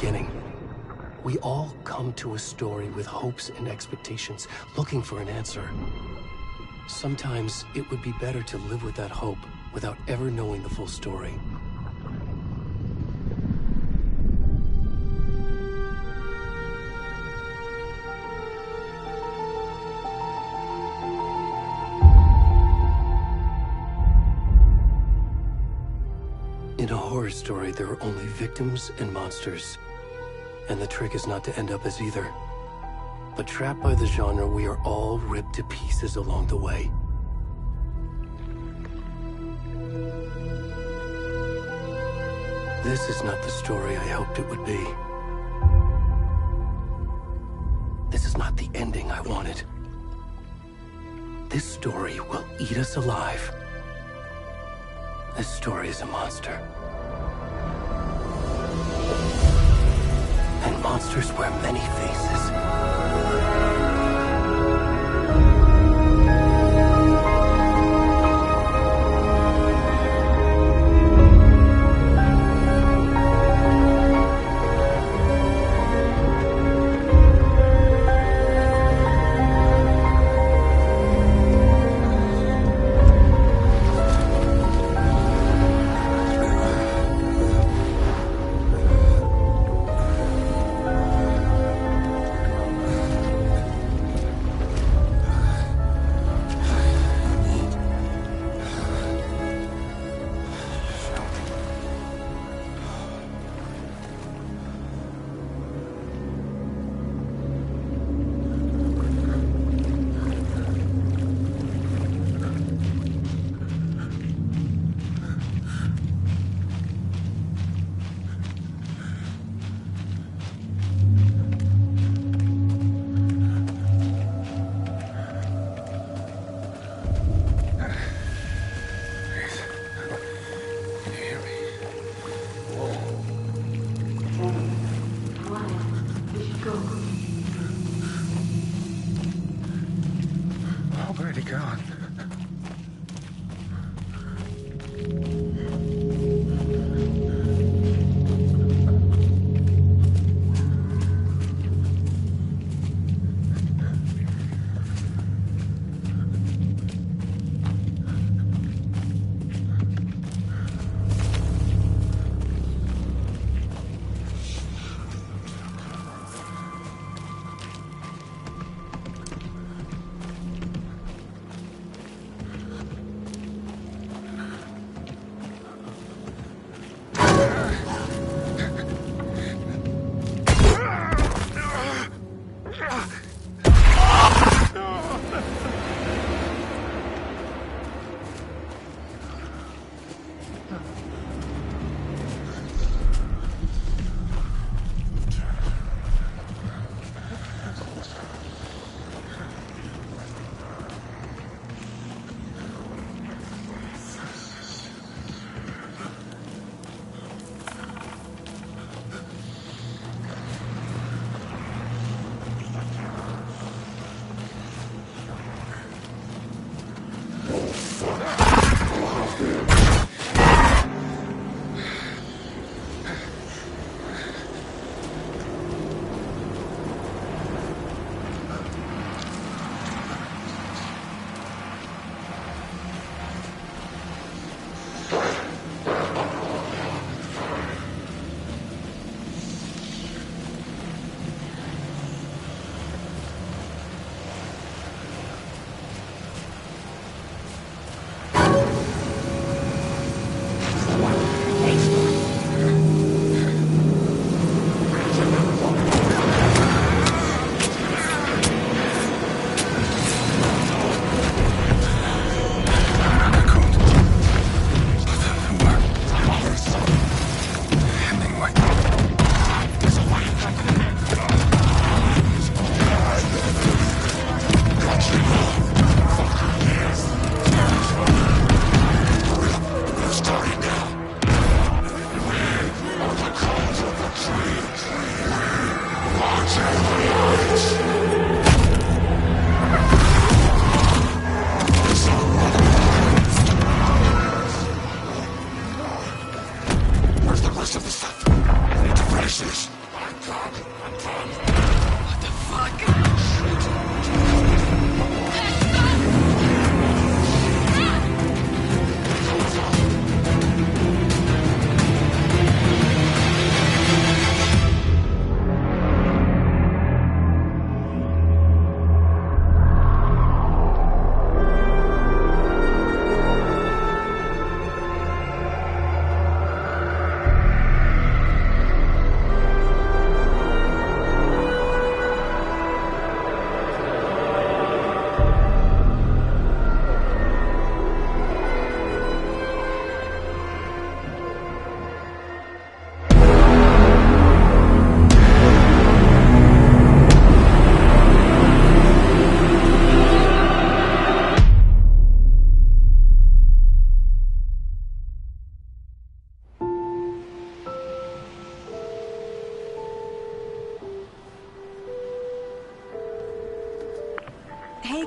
beginning. We all come to a story with hopes and expectations, looking for an answer. Sometimes it would be better to live with that hope without ever knowing the full story. In a horror story, there are only victims and monsters. And the trick is not to end up as either. But trapped by the genre, we are all ripped to pieces along the way. This is not the story I hoped it would be. This is not the ending I wanted. This story will eat us alive. This story is a monster. And monsters wear many faces.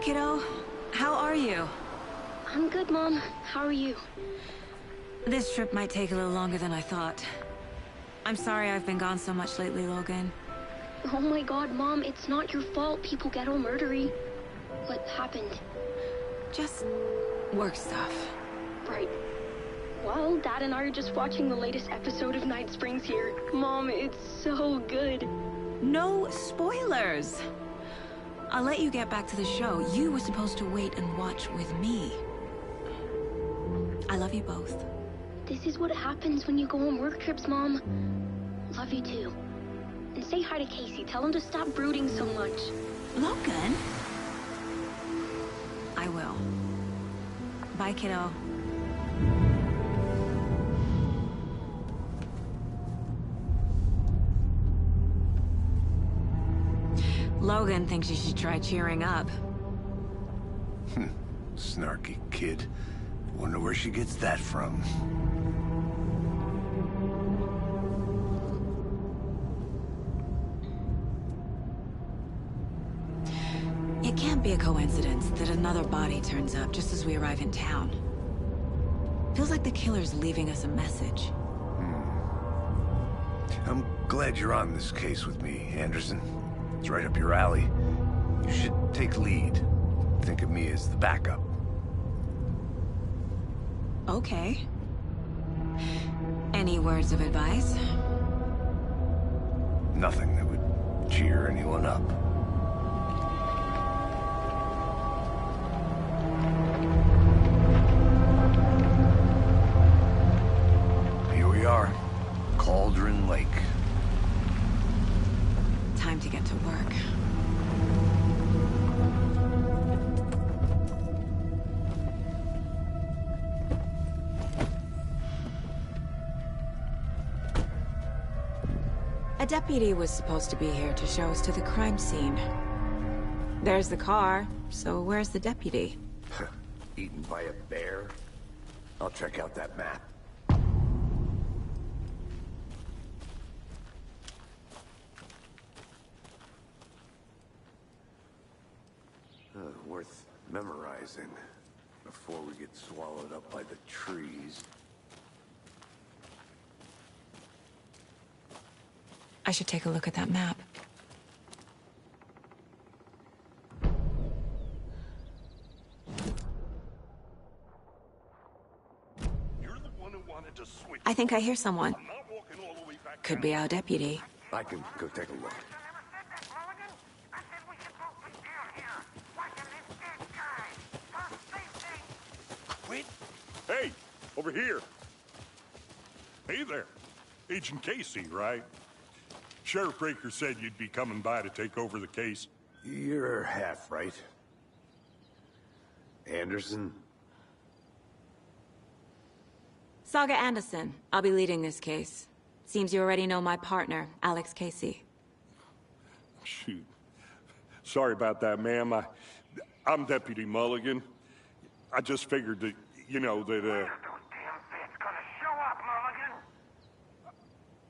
kiddo. How are you? I'm good, Mom. How are you? This trip might take a little longer than I thought. I'm sorry I've been gone so much lately, Logan. Oh my god, Mom, it's not your fault people get all murdery. What happened? Just work stuff. Right. Well, Dad and I are just watching the latest episode of Night Springs here. Mom, it's so good. No spoilers! I'll let you get back to the show. You were supposed to wait and watch with me. I love you both. This is what happens when you go on work trips, Mom. Love you too. And say hi to Casey. Tell him to stop brooding so much. Logan? I will. Bye, kiddo. Logan thinks you should try cheering up. Snarky kid. Wonder where she gets that from. It can't be a coincidence that another body turns up just as we arrive in town. Feels like the killer's leaving us a message. I'm glad you're on this case with me, Anderson. It's right up your alley. You should take lead. Think of me as the backup. Okay. Any words of advice? Nothing that would cheer anyone up. Here we are. Cauldron Lake. Time to get to work. A deputy was supposed to be here to show us to the crime scene. There's the car, so where's the deputy? Eaten by a bear? I'll check out that map. Worth memorizing before we get swallowed up by the trees. I should take a look at that map. You're the one who wanted to switch. I think I hear someone. I'm not walking all the way back Could down. be our deputy. I can go take a look. Quit. Hey, over here. Hey there. Agent Casey, right? Sheriff Breaker said you'd be coming by to take over the case. You're half right. Anderson? Saga Anderson. I'll be leading this case. Seems you already know my partner, Alex Casey. Shoot. Sorry about that, ma'am. I'm Deputy Mulligan. I just figured that, you know, that, Those damn feds gonna show up, Mulligan.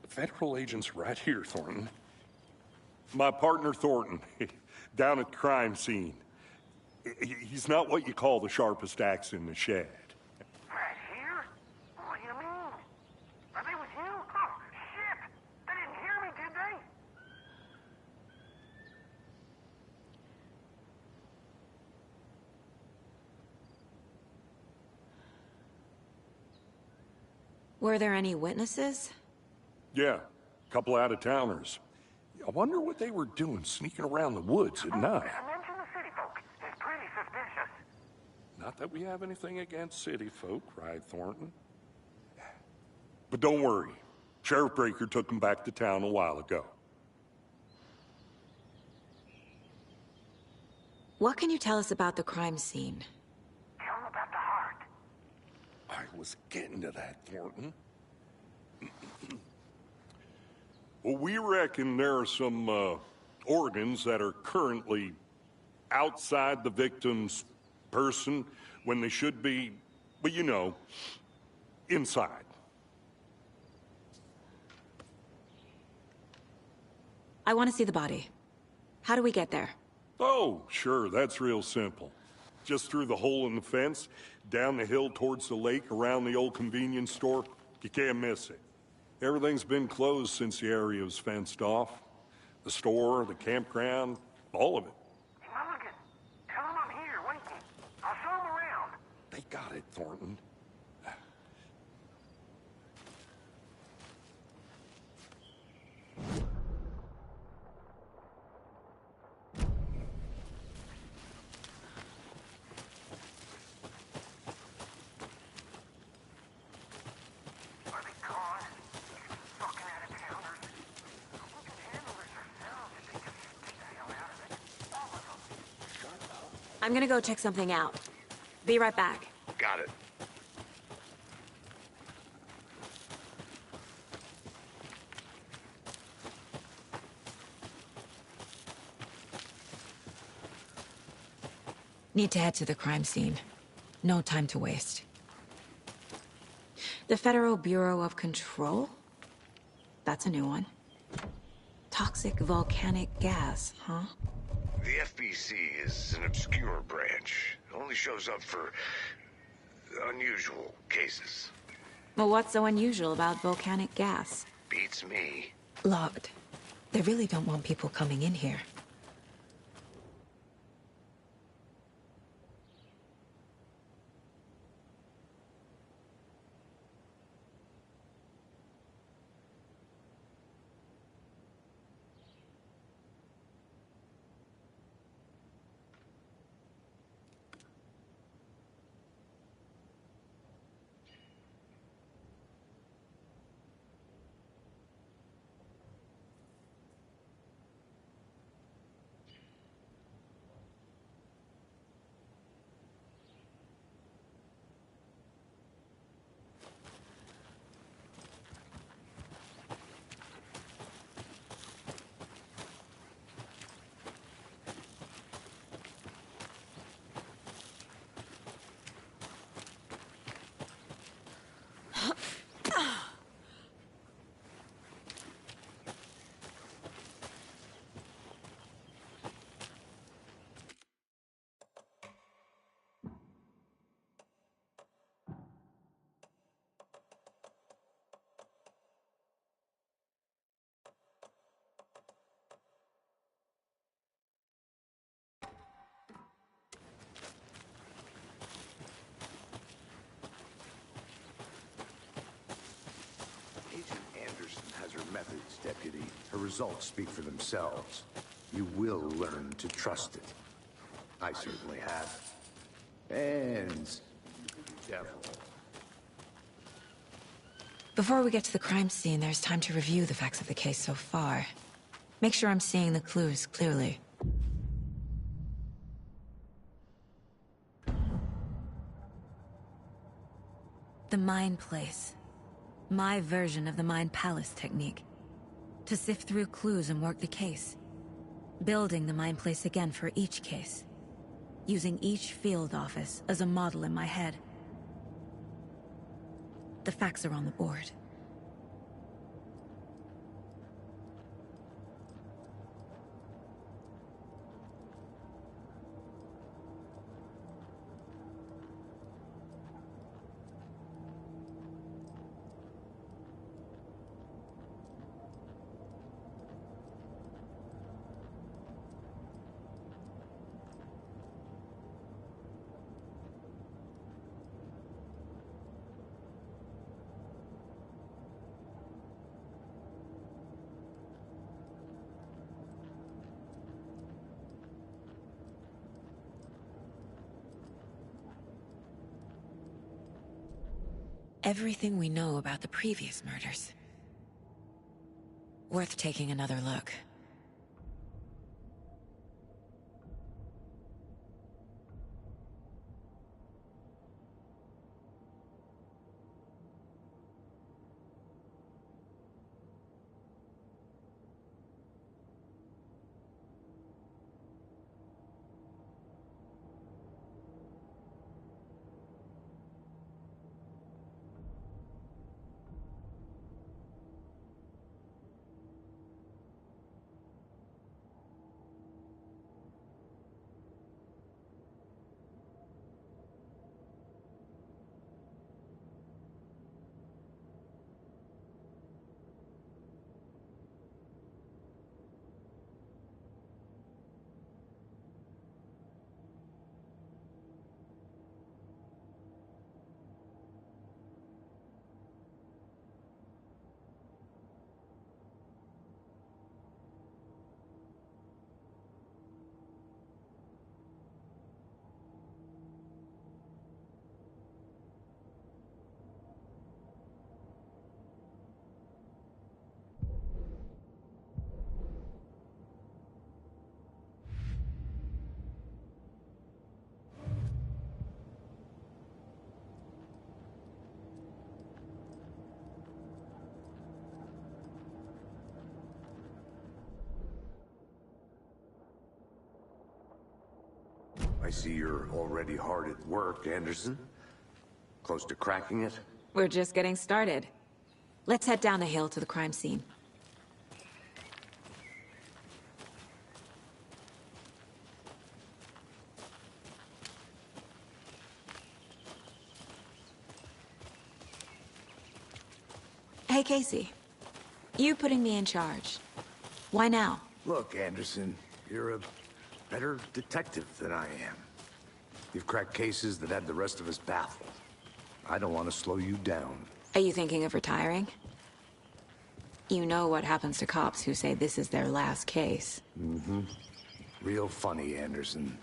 Federal agent's right here, Thornton. My partner, Thornton, down at the crime scene. He's not what you call the sharpest axe in the shed. Right here? What do you mean? Are they with you? Oh, shit! They didn't hear me, did they? Were there any witnesses? Yeah, a couple out-of-towners. I wonder what they were doing sneaking around the woods at night. Mention the city folk. It's pretty suspicious. Not that we have anything against city folk, right, Thornton? But don't worry. Sheriff Breaker took them back to town a while ago. What can you tell us about the crime scene? Tell them about the heart. I was getting to that, Thornton. Well, we reckon there are some organs that are currently outside the victim's person when they should be, well, you know, inside. I want to see the body. How do we get there? Oh, sure, that's real simple. just through the hole in the fence, down the hill towards the lake, around the old convenience store. You can't miss it. Everything's been closed since the area was fenced off. The store, the campground, all of it. Hey, Mulligan, tell him I'm here, waiting. I'll show him around. They got it, Thornton. Are they gone? These fucking out-of-towners. We can handle this ourselves if they just stay the hell out of it. All of them. I'm gonna go check something out. Be right back. Got it. Need to head to the crime scene. No time to waste. The Federal Bureau of Control? That's a new one. Toxic volcanic gas, huh? The FBC is an obscure branch. It only shows up for unusual cases. Well, what's so unusual about volcanic gas? Beats me. Logged. They really don't want people coming in here. Agent Anderson has her methods, Deputy. Her results speak for themselves. You will learn to trust it. I certainly have. And... devil. Before we get to the crime scene, there's time to review the facts of the case so far. Make sure I'm seeing the clues clearly. The Mind Place. My version of the Mind Palace technique. To sift through clues and work the case. Building the Mind Place again for each case. Using each field office as a model in my head. The facts are on the board. Everything we know about the previous murders. Worth taking another look. I see you're already hard at work, Anderson. Close to cracking it? We're just getting started. Let's head down the hill to the crime scene. Hey, Casey. You putting me in charge. Why now? Look, Anderson, you're a better detective than I am. You've cracked cases that had the rest of us baffled. I don't want to slow you down. Are you thinking of retiring? You know what happens to cops who say this is their last case. Mm-hmm. Real funny, Anderson.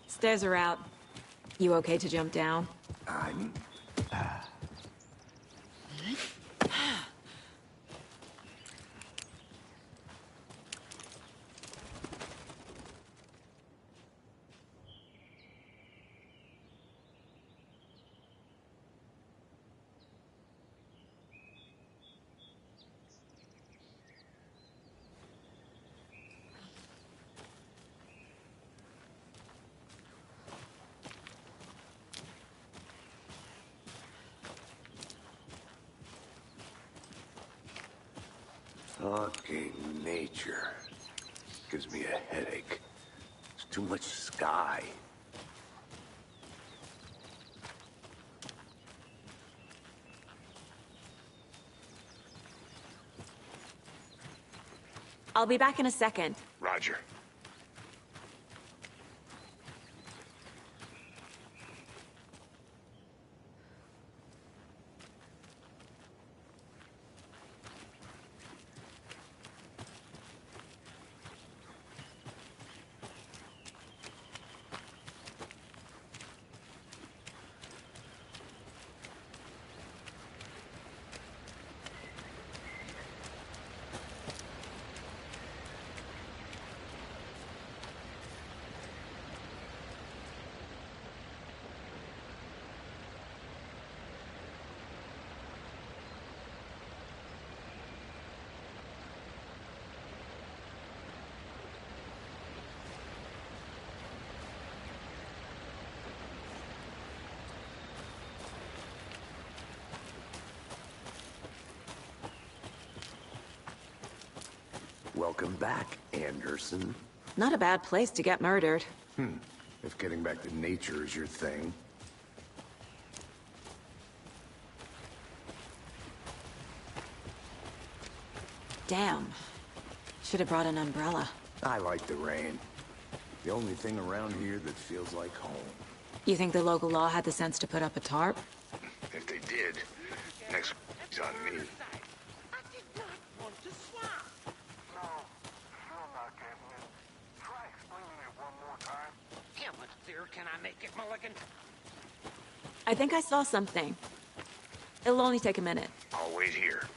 Stairs are out. You okay to jump down? I'm... Fucking nature. Gives me a headache. There's too much sky. I'll be back in a second. Roger. Welcome back, Anderson. Not a bad place to get murdered. If getting back to nature is your thing. Damn. Should have brought an umbrella. I like the rain. The only thing around here that feels like home. You think the local law had the sense to put up a tarp? If they did, next is on me. I did not want to swap. No, still not getting it. Try explaining it one more time. How much clearer can I make it, Mulligan? I think I saw something. It'll only take a minute. I'll wait here.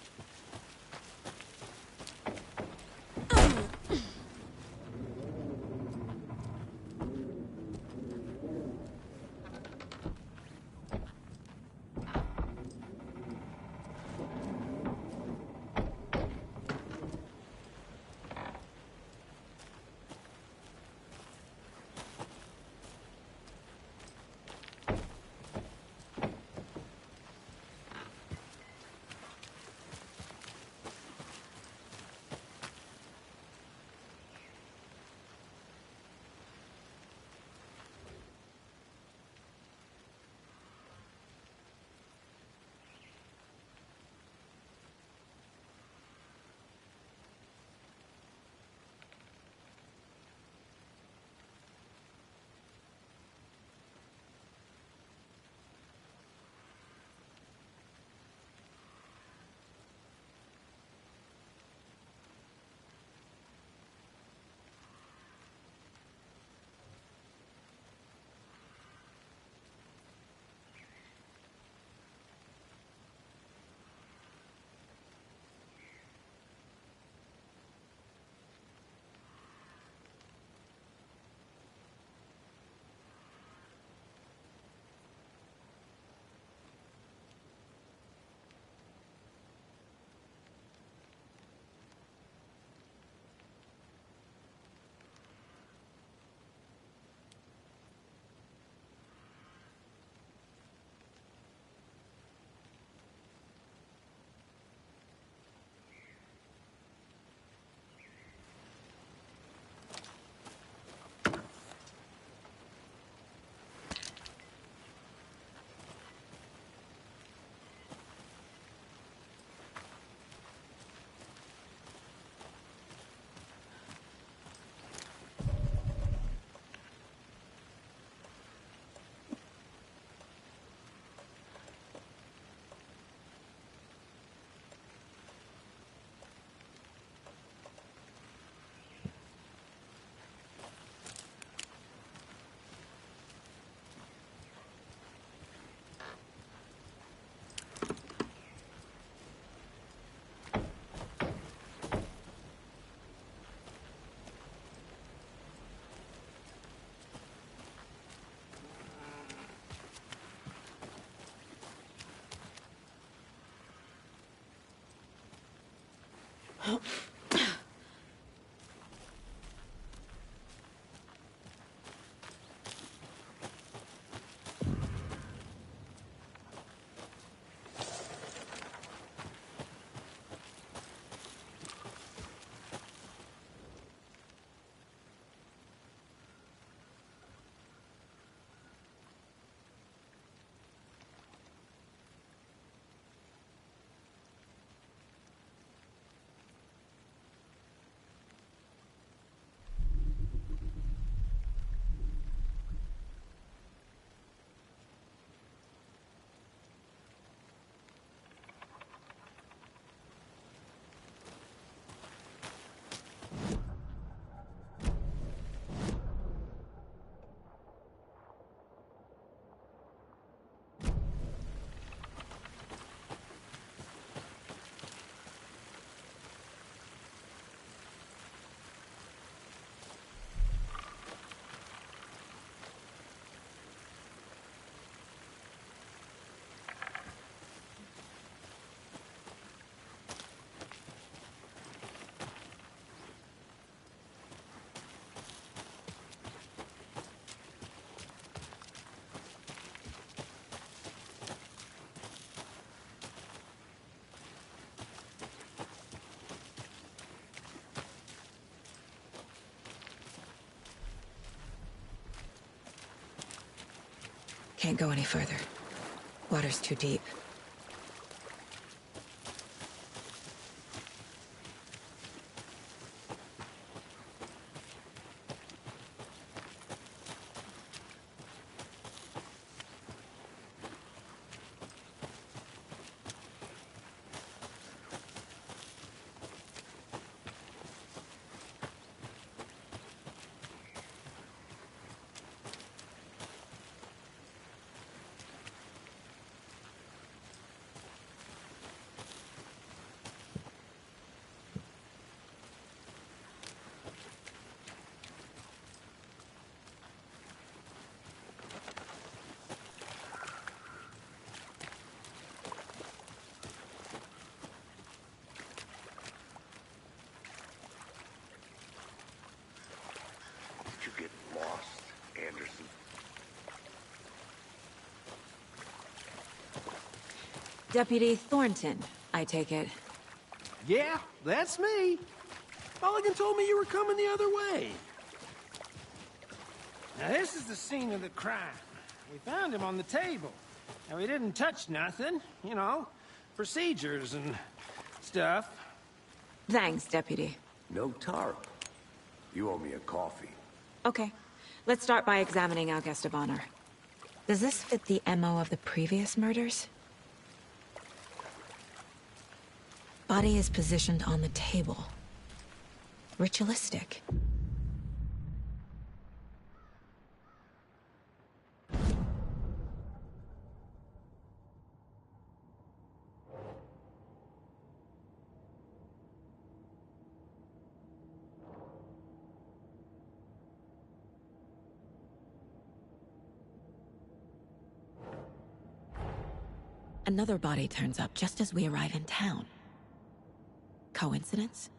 Can't go any further. Water's too deep. Did you get lost, Anderson? Deputy Thornton, I take it. Yeah, that's me. Mulligan told me you were coming the other way. Now, this is the scene of the crime. We found him on the table. Now, we didn't touch nothing, you know, procedures and stuff. Thanks, Deputy. No tarp. You owe me a coffee. Okay. Let's start by examining our guest of honor. Does this fit the MO of the previous murders? Body is positioned on the table. Ritualistic. Another body turns up just as we arrive in town. Coincidence?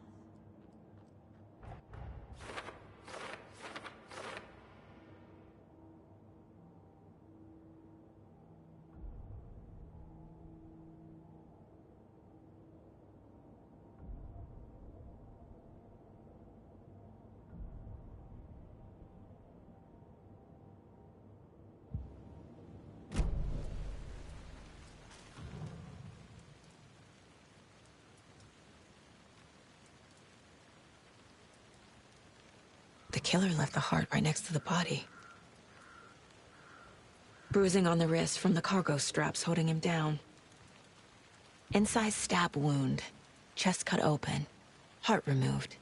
The killer left the heart right next to the body. Bruising on the wrist from the cargo straps holding him down. Incised stab wound. Chest cut open. Heart removed.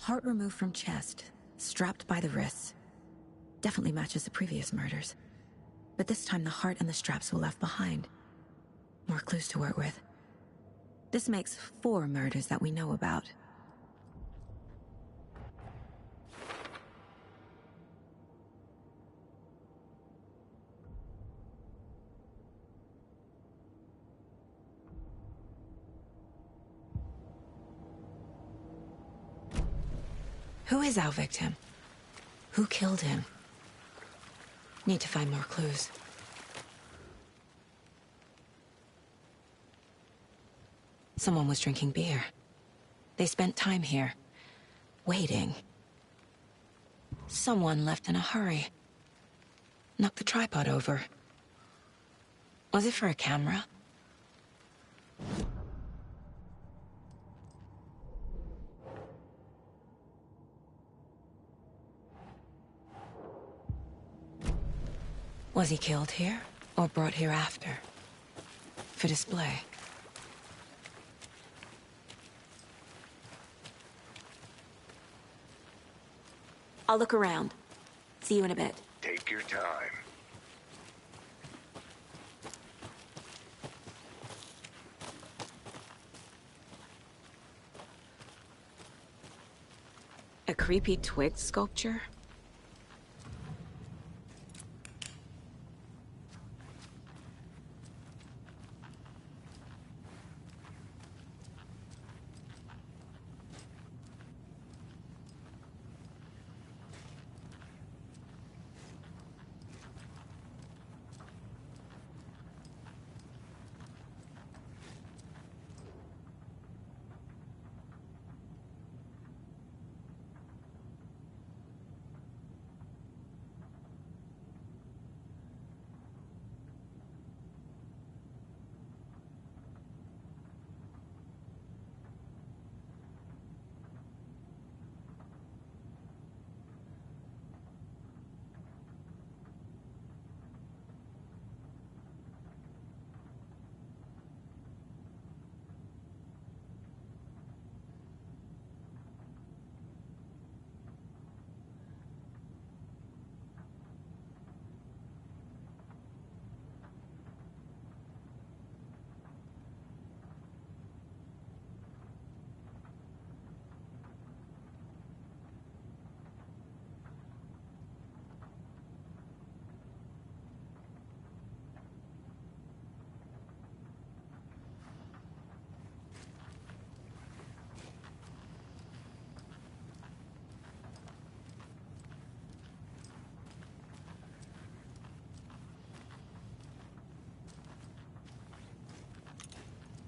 Heart removed from chest, strapped by the wrists. Definitely matches the previous murders. But this time the heart and the straps were left behind. More clues to work with. This makes 4 murders that we know about. Who is our victim? Who killed him? Need to find more clues. Someone was drinking beer. They spent time here, waiting. Someone left in a hurry. Knocked the tripod over. Was it for a camera? Was he killed here, or brought here after? For display? I'll look around. See you in a bit. Take your time. A creepy twig sculpture?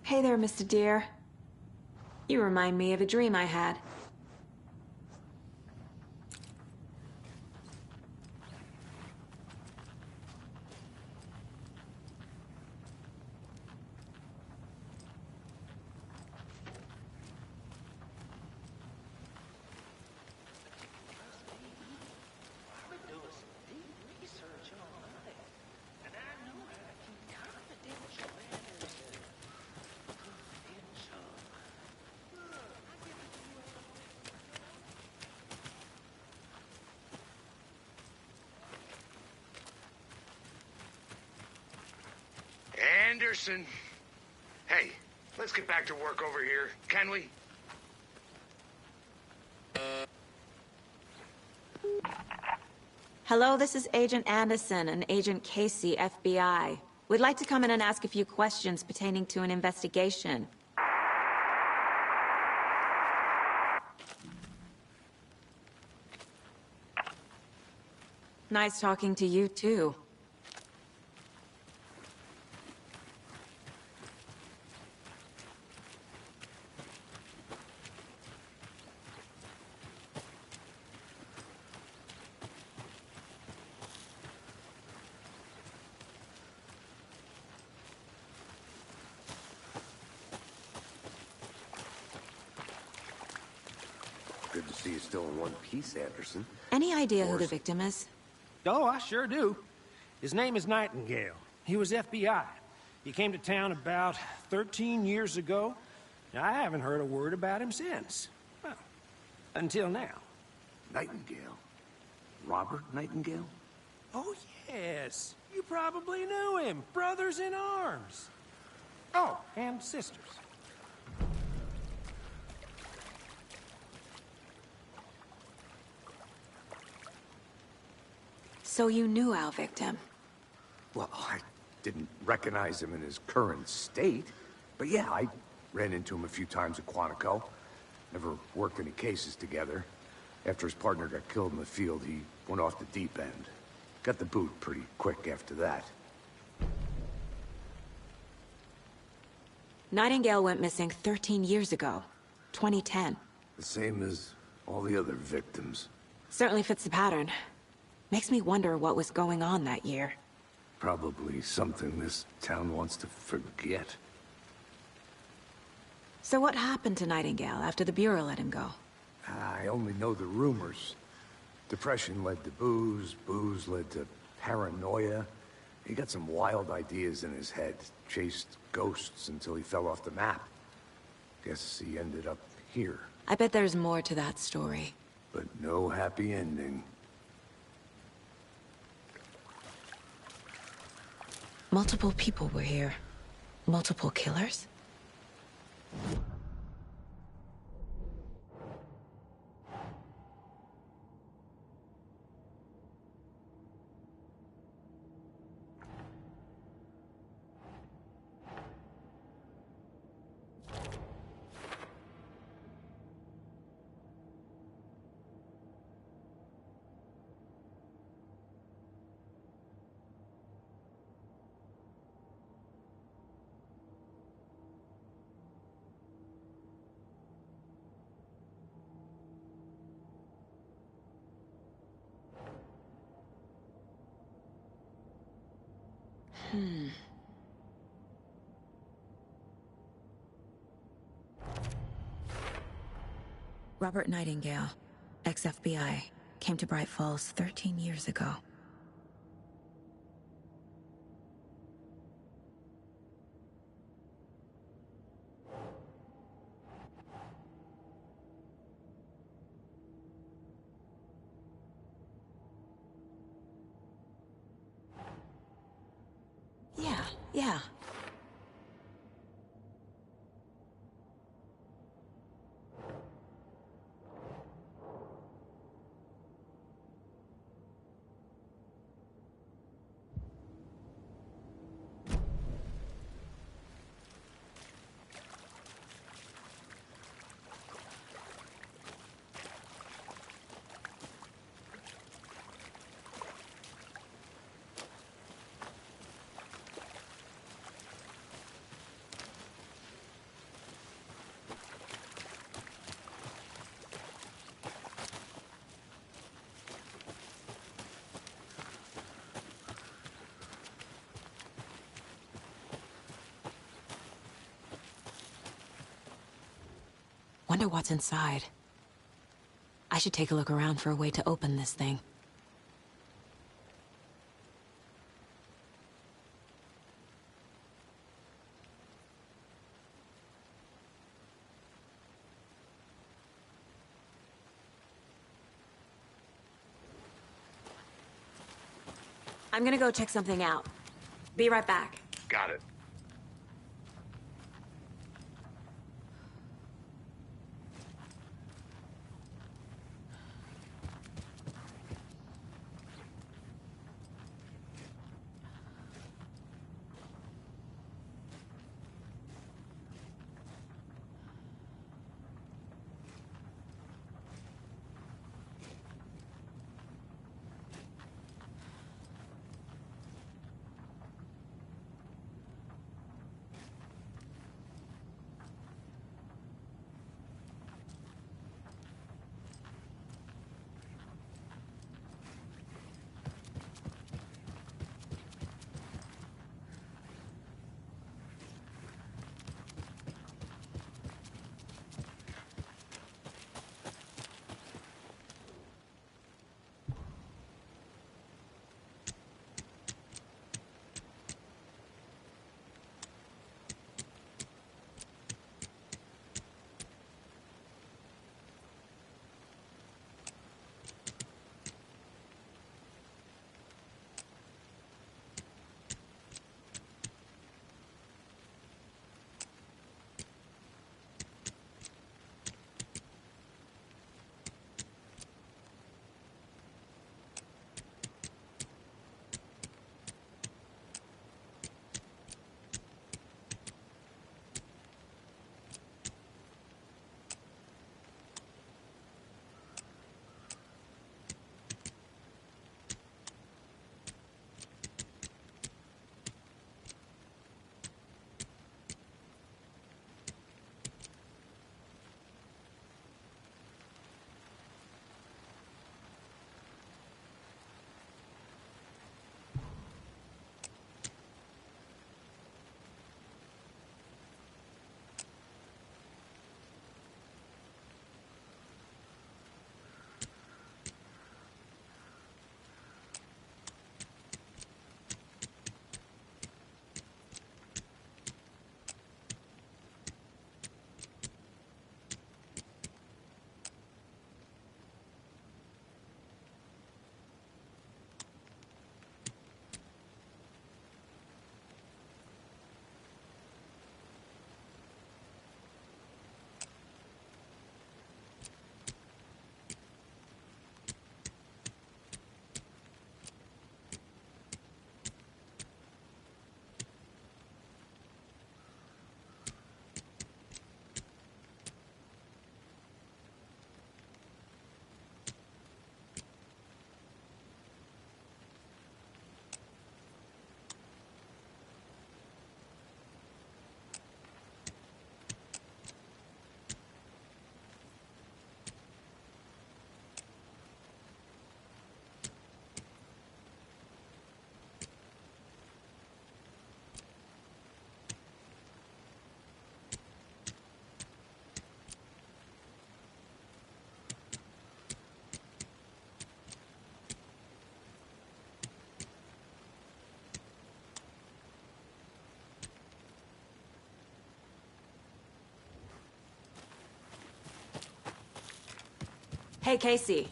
Hey there, Mr. Deer. You remind me of a dream I had. Anderson. Hey, let's get back to work over here, can we? Hello, this is Agent Anderson and Agent Casey, FBI. We'd like to come in and ask a few questions pertaining to an investigation. Nice talking to you, too. Good to see you still in one piece, Anderson. Any idea who the victim is? Oh, I sure do. His name is Nightingale. He was FBI. He came to town about 13 years ago. I haven't heard a word about him since. Well, Until now. Nightingale? Robert Nightingale? Oh, yes. You probably knew him. Brothers in arms. Oh, and sisters. So you knew our victim? Well, I didn't recognize him in his current state. But yeah, I ran into him a few times at Quantico. Never worked any cases together. After his partner got killed in the field, he went off the deep end. Got the boot pretty quick after that. Nightingale went missing 13 years ago. 2010. The same as all the other victims. Certainly fits the pattern. Makes me wonder what was going on that year. Probably something this town wants to forget. So what happened to Nightingale after the Bureau let him go? I only know the rumors. Depression led to booze, booze led to paranoia. He got some wild ideas in his head, chased ghosts until he fell off the map. Guess he ended up here. I bet there's more to that story. But no happy ending. Multiple people were here. Multiple killers? Robert Nightingale, ex-FBI, came to Bright Falls 13 years ago. Yeah. Wonder what's inside. I should take a look around for a way to open this thing. I'm gonna go check something out. Be right back. Got it. Hey, Casey.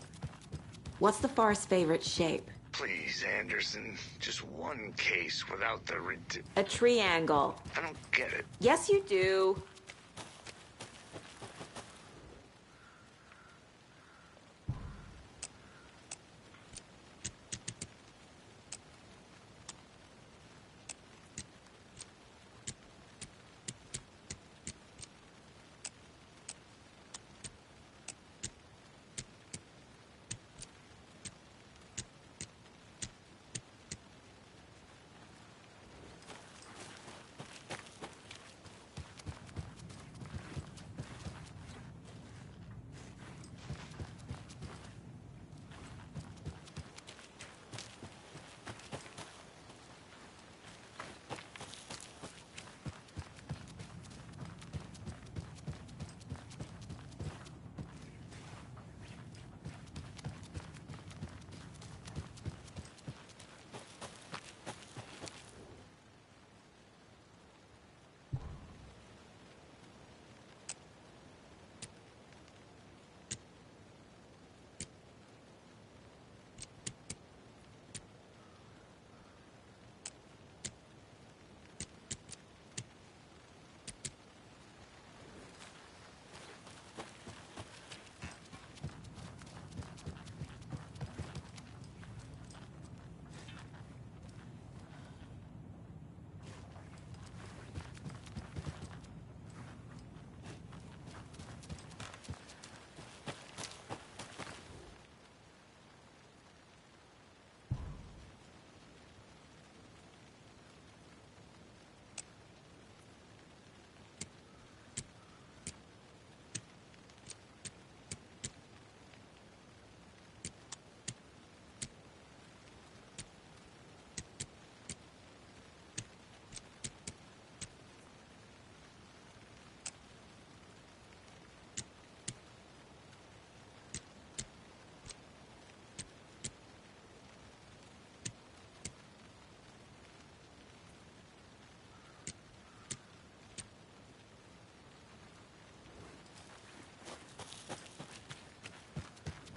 What's the Forest's favorite shape? Please, Anderson. Just one case without the A triangle. I don't get it. Yes, you do.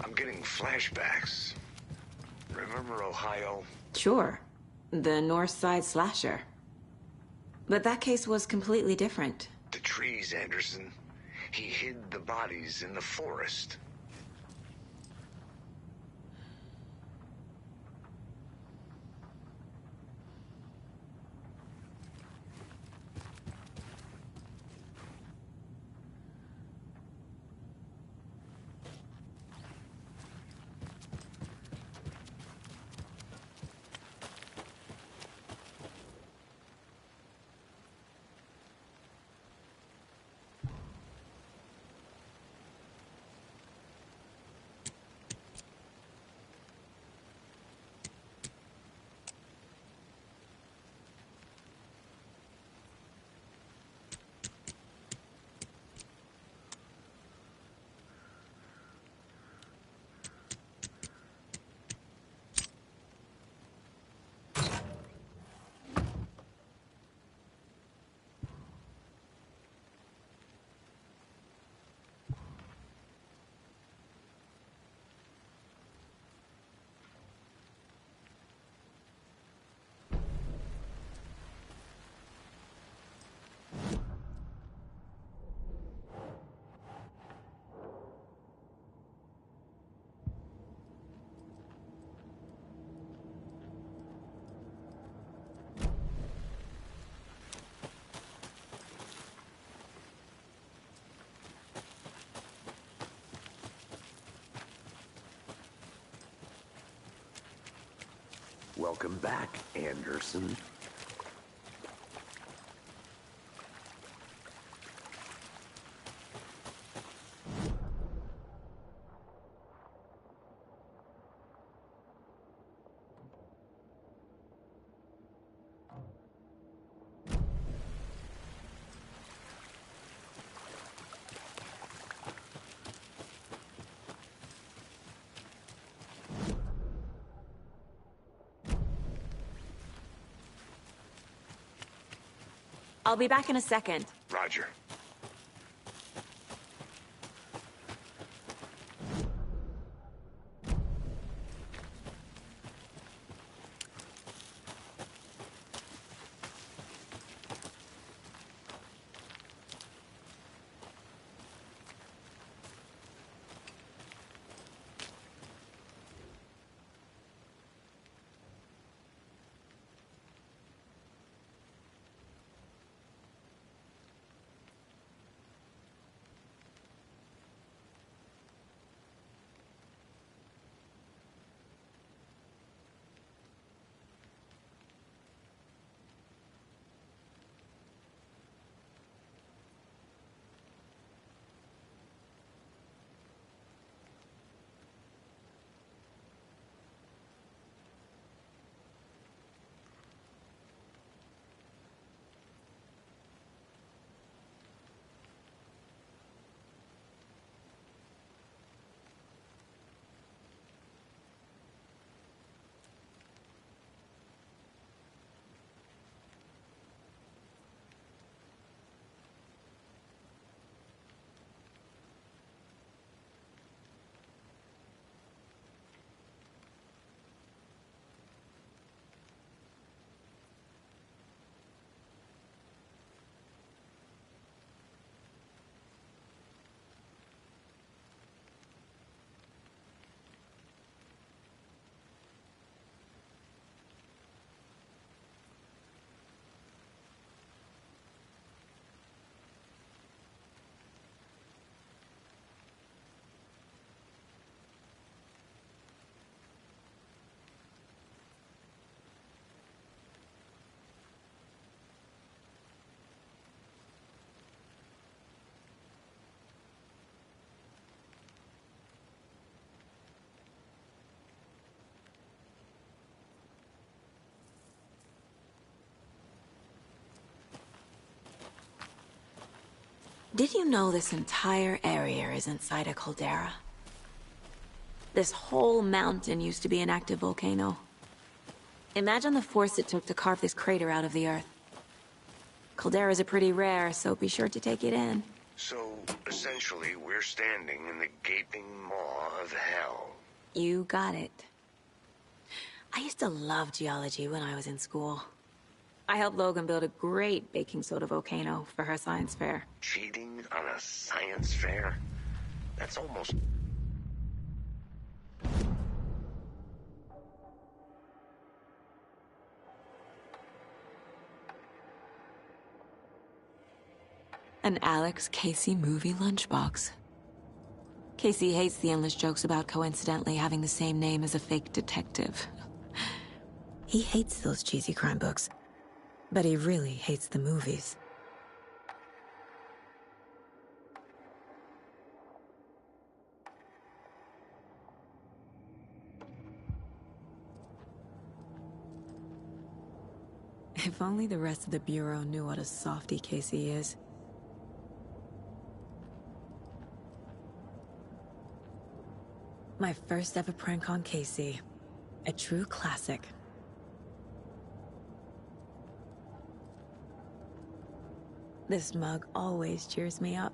I'm getting flashbacks. Remember Ohio? Sure. The North Side slasher. But that case was completely different. The trees, Anderson. He hid the bodies in the forest. Welcome back, Anderson. I'll be back in a second. Roger. Did you know this entire area is inside a caldera? This whole mountain used to be an active volcano. Imagine the force it took to carve this crater out of the earth. Calderas are pretty rare, so be sure to take it in. So, essentially, we're standing in the gaping maw of hell. You got it. I used to love geology when I was in school. I helped Logan build a great baking soda volcano for her science fair. Cheating on a science fair? That's almost... An Alex Casey movie lunchbox. Casey hates the endless jokes about coincidentally having the same name as a fake detective. He hates those cheesy crime books, but he really hates the movies. If only the rest of the Bureau knew what a softie Casey is. My first ever prank on Casey. A true classic. This mug always cheers me up.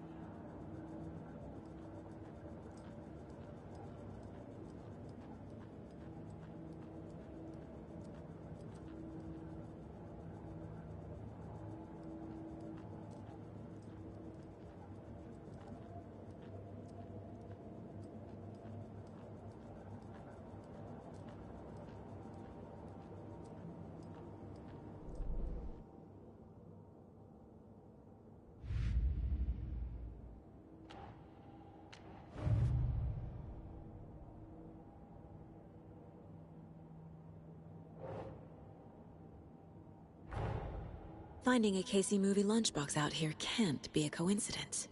Finding a Casey movie lunchbox out here can't be a coincidence.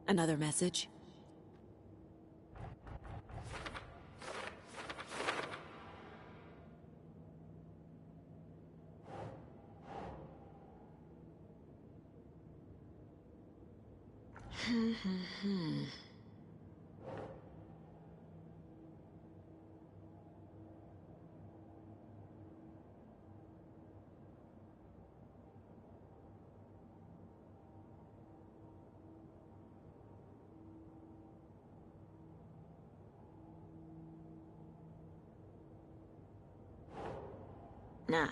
Another message? Nah.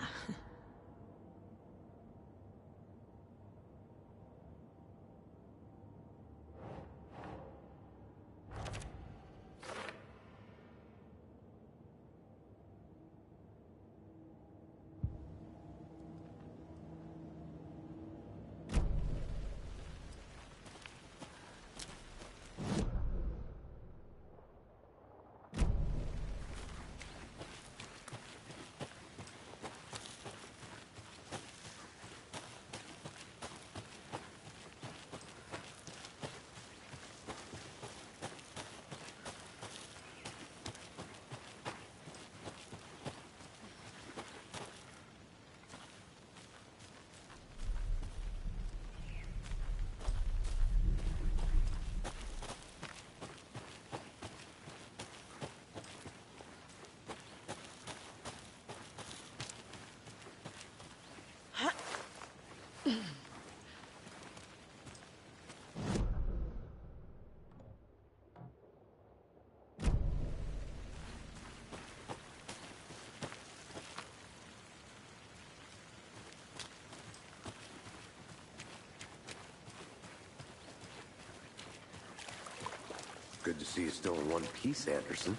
Good to see you still in one piece, Anderson.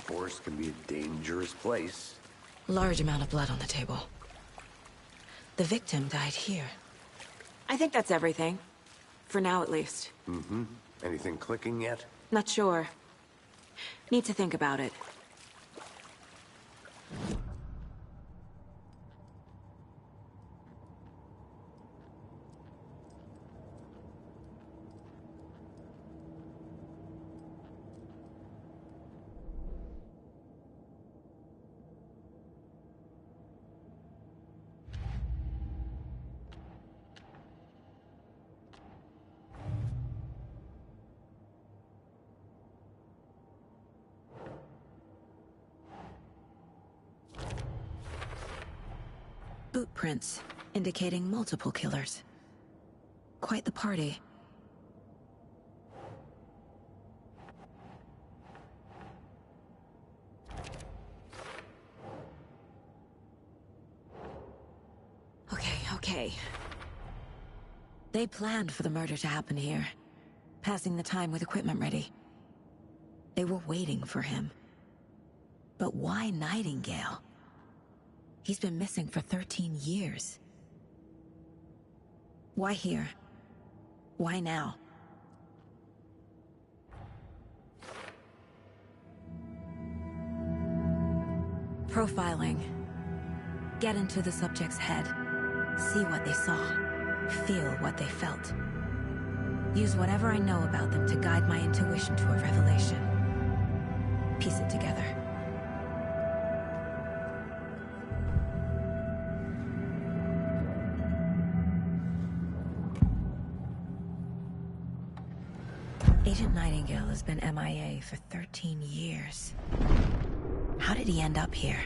Forest can be a dangerous place. Large amount of blood on the table. The victim died here. I think that's everything. For now, at least. Mm-hmm. Anything clicking yet? Not sure. Need to think about it. boot prints, indicating multiple killers. Quite the party. Okay. They planned for the murder to happen here, passing the time with equipment ready. They were waiting for him. But why Nightingale? He's been missing for 13 years. Why here? Why now? Profiling. Get into the subject's head. See what they saw. Feel what they felt. Use whatever I know about them to guide my intuition to a revelation. Piece it together. Agent Nightingale has been MIA for 13 years. How did he end up here?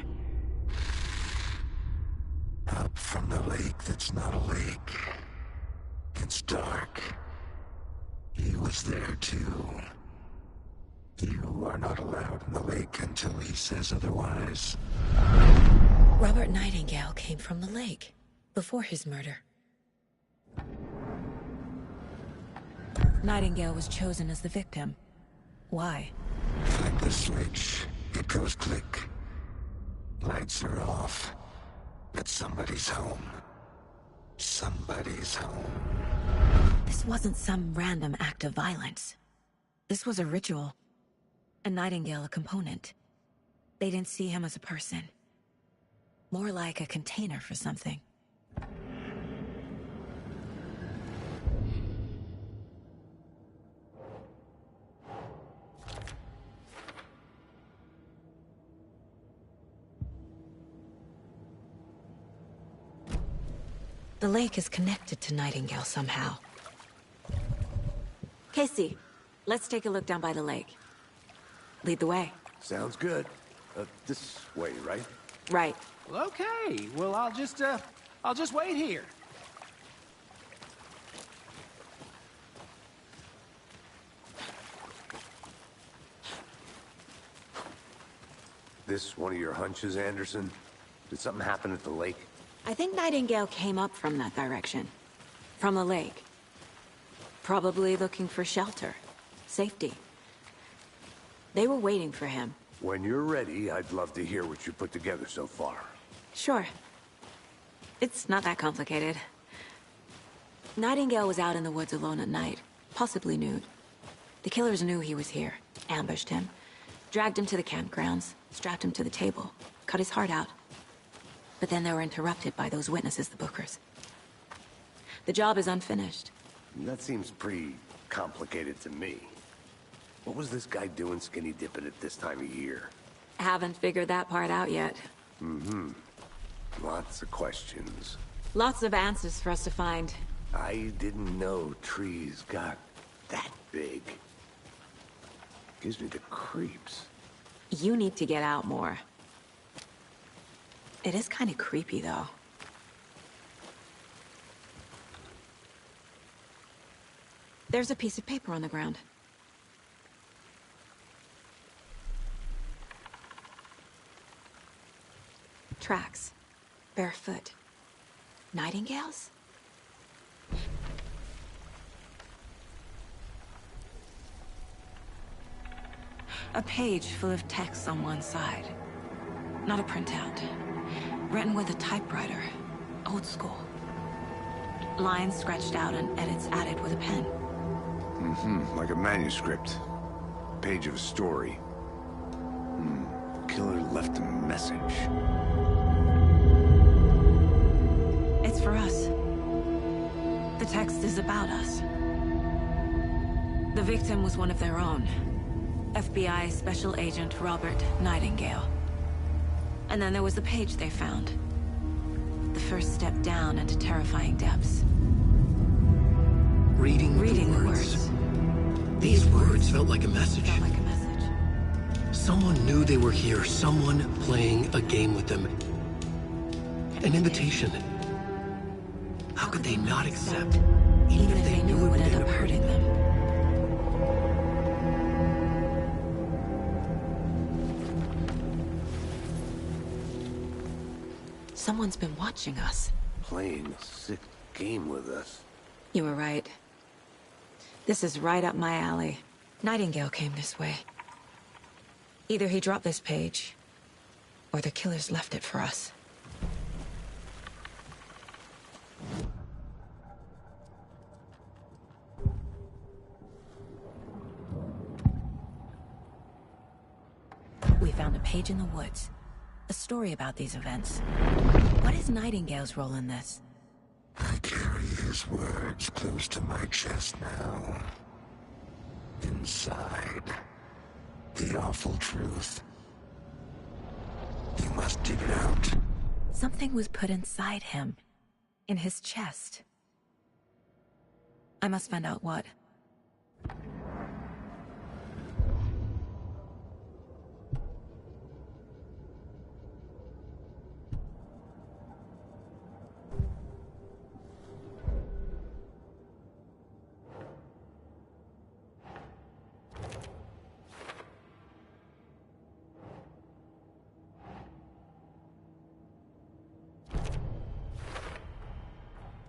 Up from the lake that's not a lake. It's dark. He was there too. You are not allowed in the lake until he says otherwise. Robert Nightingale came from the lake, before his murder. Nightingale was chosen as the victim. Why? Like the switch, it goes click. Lights are off. But somebody's home. Somebody's home. This wasn't some random act of violence. This was a ritual. And Nightingale a component. They didn't see him as a person. More like a container for something. The lake is connected to Nightingale somehow. Casey, let's take a look down by the lake. Lead the way. Sounds good. This way, right? Right. Well, okay. Well, I'll just wait here. This one of your hunches, Anderson? Did something happen at the lake? I think Nightingale came up from that direction. From the lake. Probably looking for shelter. Safety. They were waiting for him. When you're ready, I'd love to hear what you put together so far. Sure. It's not that complicated. Nightingale was out in the woods alone at night, possibly nude. The killers knew he was here, ambushed him, dragged him to the campgrounds, strapped him to the table, cut his heart out. But then they were interrupted by those witnesses, the Bookers. The job is unfinished. That seems pretty complicated to me. What was this guy doing skinny dipping at this time of year? Haven't figured that part out yet. Lots of questions. Lots of answers for us to find. I didn't know trees got that big. Gives me the creeps. You need to get out more. It is kind of creepy, though. There's a piece of paper on the ground. Tracks. Barefoot. Nightingales? A page full of text on one side. Not a printout. Written with a typewriter. Old school. Lines scratched out and edits added with a pen. Like a manuscript. Page of a story. Killer left a message. It's for us. The text is about us. The victim was one of their own. FBI Special Agent Robert Nightingale. And then there was the page they found. The first step down into terrifying depths. Reading the words. These words felt like a message. Felt like a message. Someone knew they were here. Someone playing a game with them. An invitation. How could they not accept? Even if they knew it would end up hurting them. Someone's been watching us. Playing a sick game with us. You were right. This is right up my alley. Nightingale came this way. Either he dropped this page, or the killers left it for us. We found a page in the woods. A story about these events. What is Nightingale's role in this? I carry his words close to my chest now. Inside, the awful truth. You must dig it out. Something was put inside him. In his chest. I must find out what.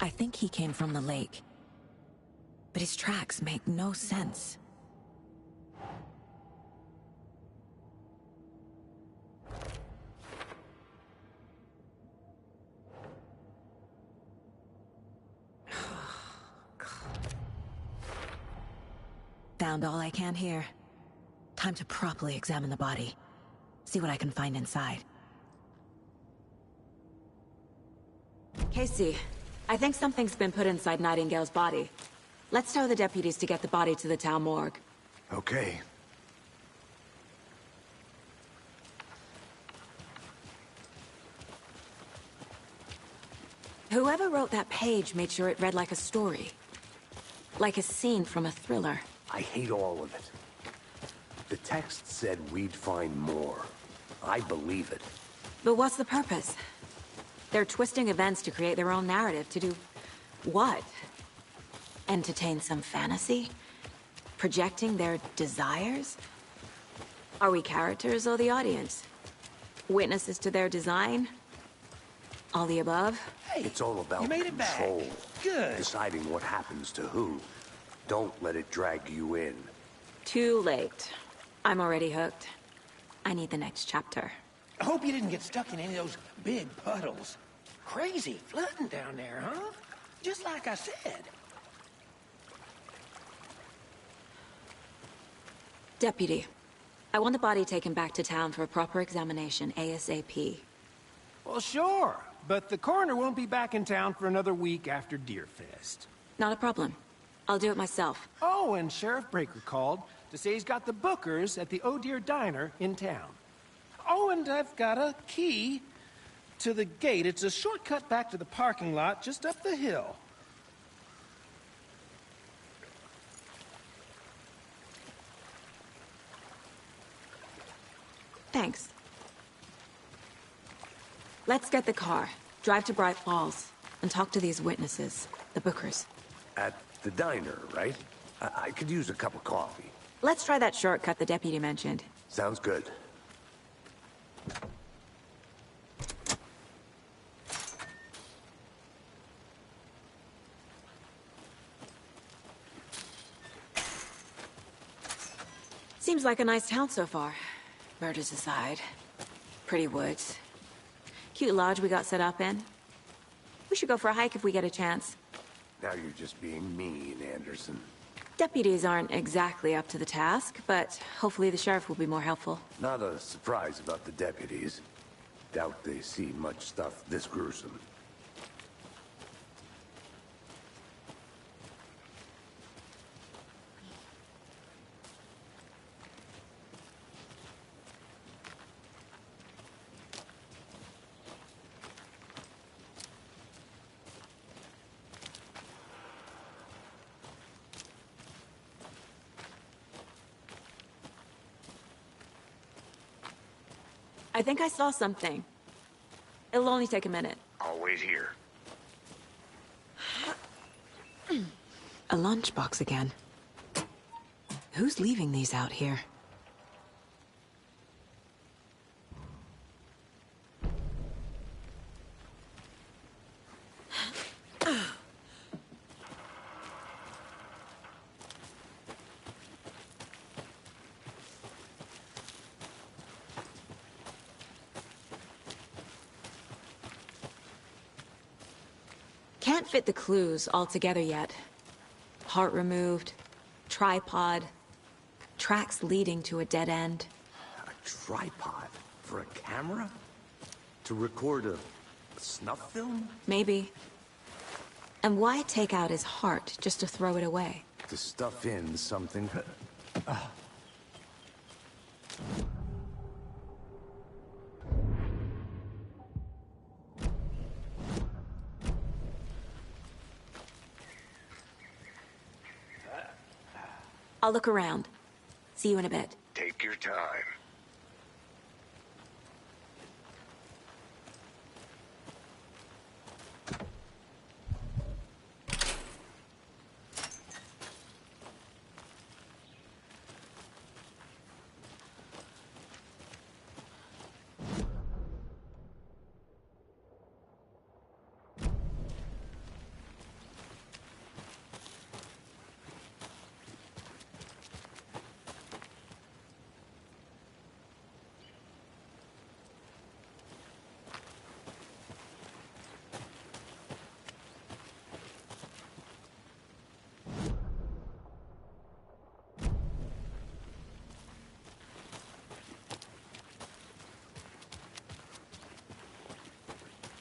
I think he came from the lake. But his tracks make no sense. Found all I can here. Time to properly examine the body. See what I can find inside. Casey, I think something's been put inside Nightingale's body. Let's tell the deputies to get the body to the town morgue. Okay. Whoever wrote that page made sure it read like a story. Like a scene from a thriller. I hate all of it. The text said we'd find more. I believe it. But what's the purpose? They're twisting events to create their own narrative. To do what? Entertain some fantasy? Projecting their desires? Are we characters or the audience? Witnesses to their design? All the above? Hey, It's all about you made it back. control. Good. Deciding what happens to who. Don't let it drag you in. Too late. I'm already hooked. I need the next chapter. I hope you didn't get stuck in any of those big puddles. Crazy flooding down there, huh? Just like I said. Deputy, I want the body taken back to town for a proper examination, ASAP. Well, sure. But the coroner won't be back in town for another week after Deerfest. Not a problem. I'll do it myself. Oh, and Sheriff Breaker called to say he's got the Bookers at the Oh Deer Diner in town. Oh, and I've got a key to the gate. It's a shortcut back to the parking lot just up the hill. Thanks. Let's get the car, drive to Bright Falls, and talk to these witnesses, the Bookers. At the diner, right? I could use a cup of coffee. Let's try that shortcut the deputy mentioned. Sounds good. Seems like a nice town so far. Murders aside. Pretty woods. Cute lodge we got set up in. We should go for a hike if we get a chance. Now you're just being mean, Anderson. Deputies aren't exactly up to the task, but hopefully the sheriff will be more helpful. Not a surprise about the deputies. Doubt they see much stuff this gruesome. I think I saw something. It'll only take a minute. All I'll wait here. A lunchbox again. Who's leaving these out here? Can't fit the clues all together yet. Heart removed, tripod, tracks leading to a dead end. A tripod? For a camera? To record a snuff film? Maybe. And why take out his heart just to throw it away? To stuff in something... I'll look around. See you in a bit. Take your time.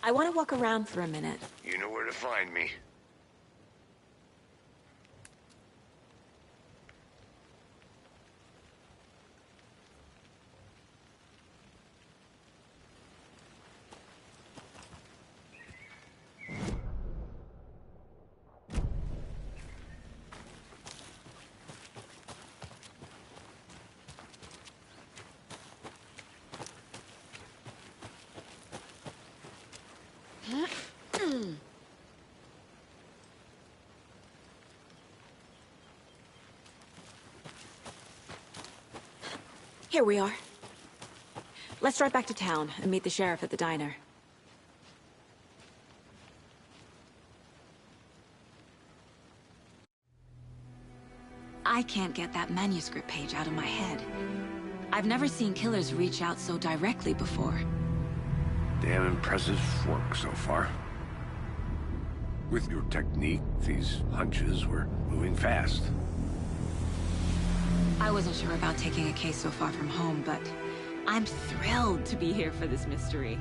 I want to walk around for a minute. You know where to find me. Here we are. Let's drive back to town and meet the sheriff at the diner. I can't get that manuscript page out of my head. I've never seen killers reach out so directly before. Damn impressive work so far. With your technique, these hunches were moving fast. I wasn't sure about taking a case so far from home, but I'm thrilled to be here for this mystery.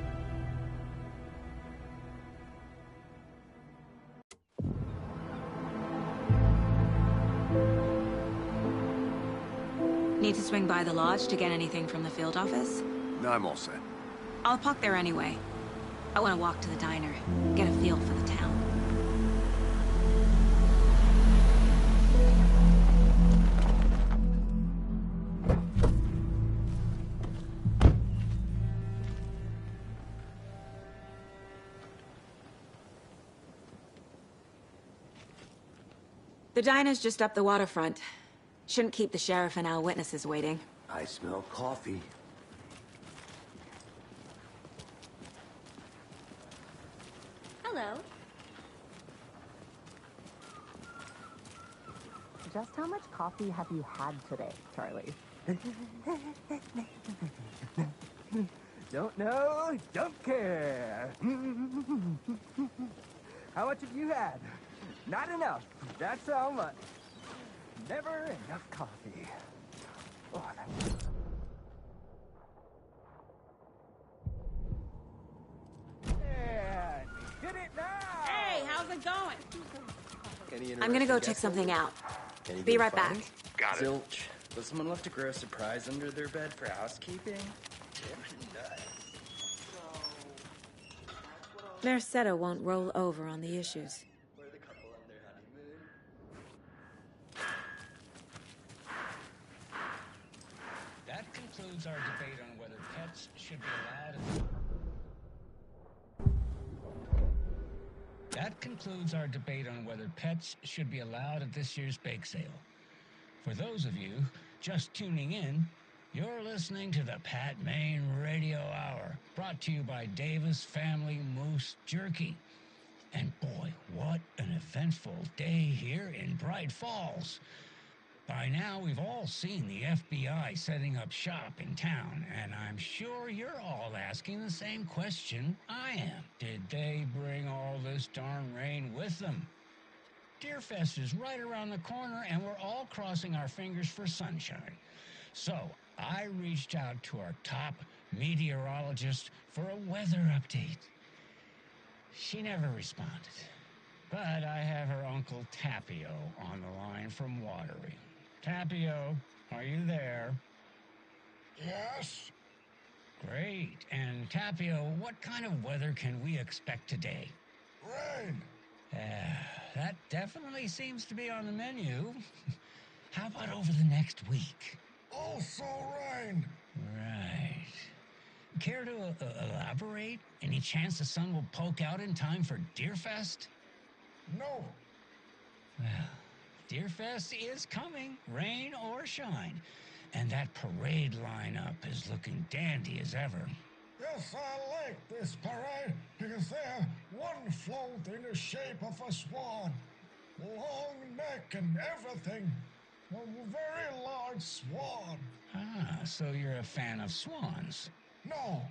Need to swing by the lodge to get anything from the field office? No, I'm all set. I'll park there anyway. I want to walk to the diner, get a feel for the town. The diner's just up the waterfront. Shouldn't keep the sheriff and our witnesses waiting. I smell coffee. Hello. Just how much coffee have you had today, Charlie? Don't know, don't care. How much have you had? Not enough. That's how much. Never enough coffee. Oh, yeah, we did it now! Hey, how's it going? I'm gonna go check something out. Be right back. Got it. Zilch. Was someone left to grow a surprise under their bed for housekeeping? Merced won't roll over on the issues. That concludes our debate on whether pets should be allowed in concludes our debate on whether pets should be allowed at this year's bake sale. For those of you just tuning in, you're listening to the Pat Maine Radio Hour, brought to you by Davis Family Moose Jerky. And boy, what an eventful day here in Bright Falls. By now, we've all seen the FBI setting up shop in town, and I'm sure you're all asking the same question I am. Did they bring all this darn rain with them? Deerfest is right around the corner, and we're all crossing our fingers for sunshine. So, I reached out to our top meteorologist for a weather update. She never responded, but I have her Uncle Tapio on the line from Watery. Tapio, are you there? Yes? Great. And Tapio, what kind of weather can we expect today? Rain. That definitely seems to be on the menu. How about over the next week? Also rain. Right. Care to elaborate? Any chance the sun will poke out in time for Deerfest? No. Well, Deerfest is coming, rain or shine. And that parade lineup is looking dandy as ever. Yes, I like this parade because they're one float in the shape of a swan. Long neck and everything. A very large swan. Ah, so you're a fan of swans. No.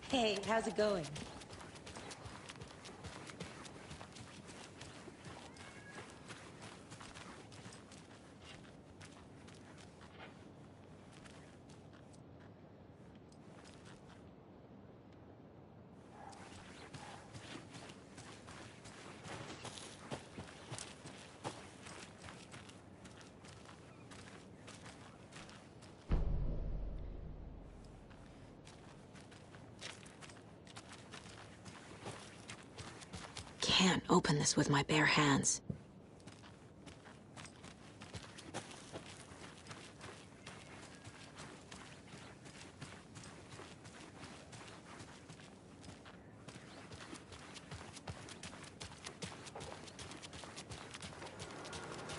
Hey, how's it going? Can't open this with my bare hands.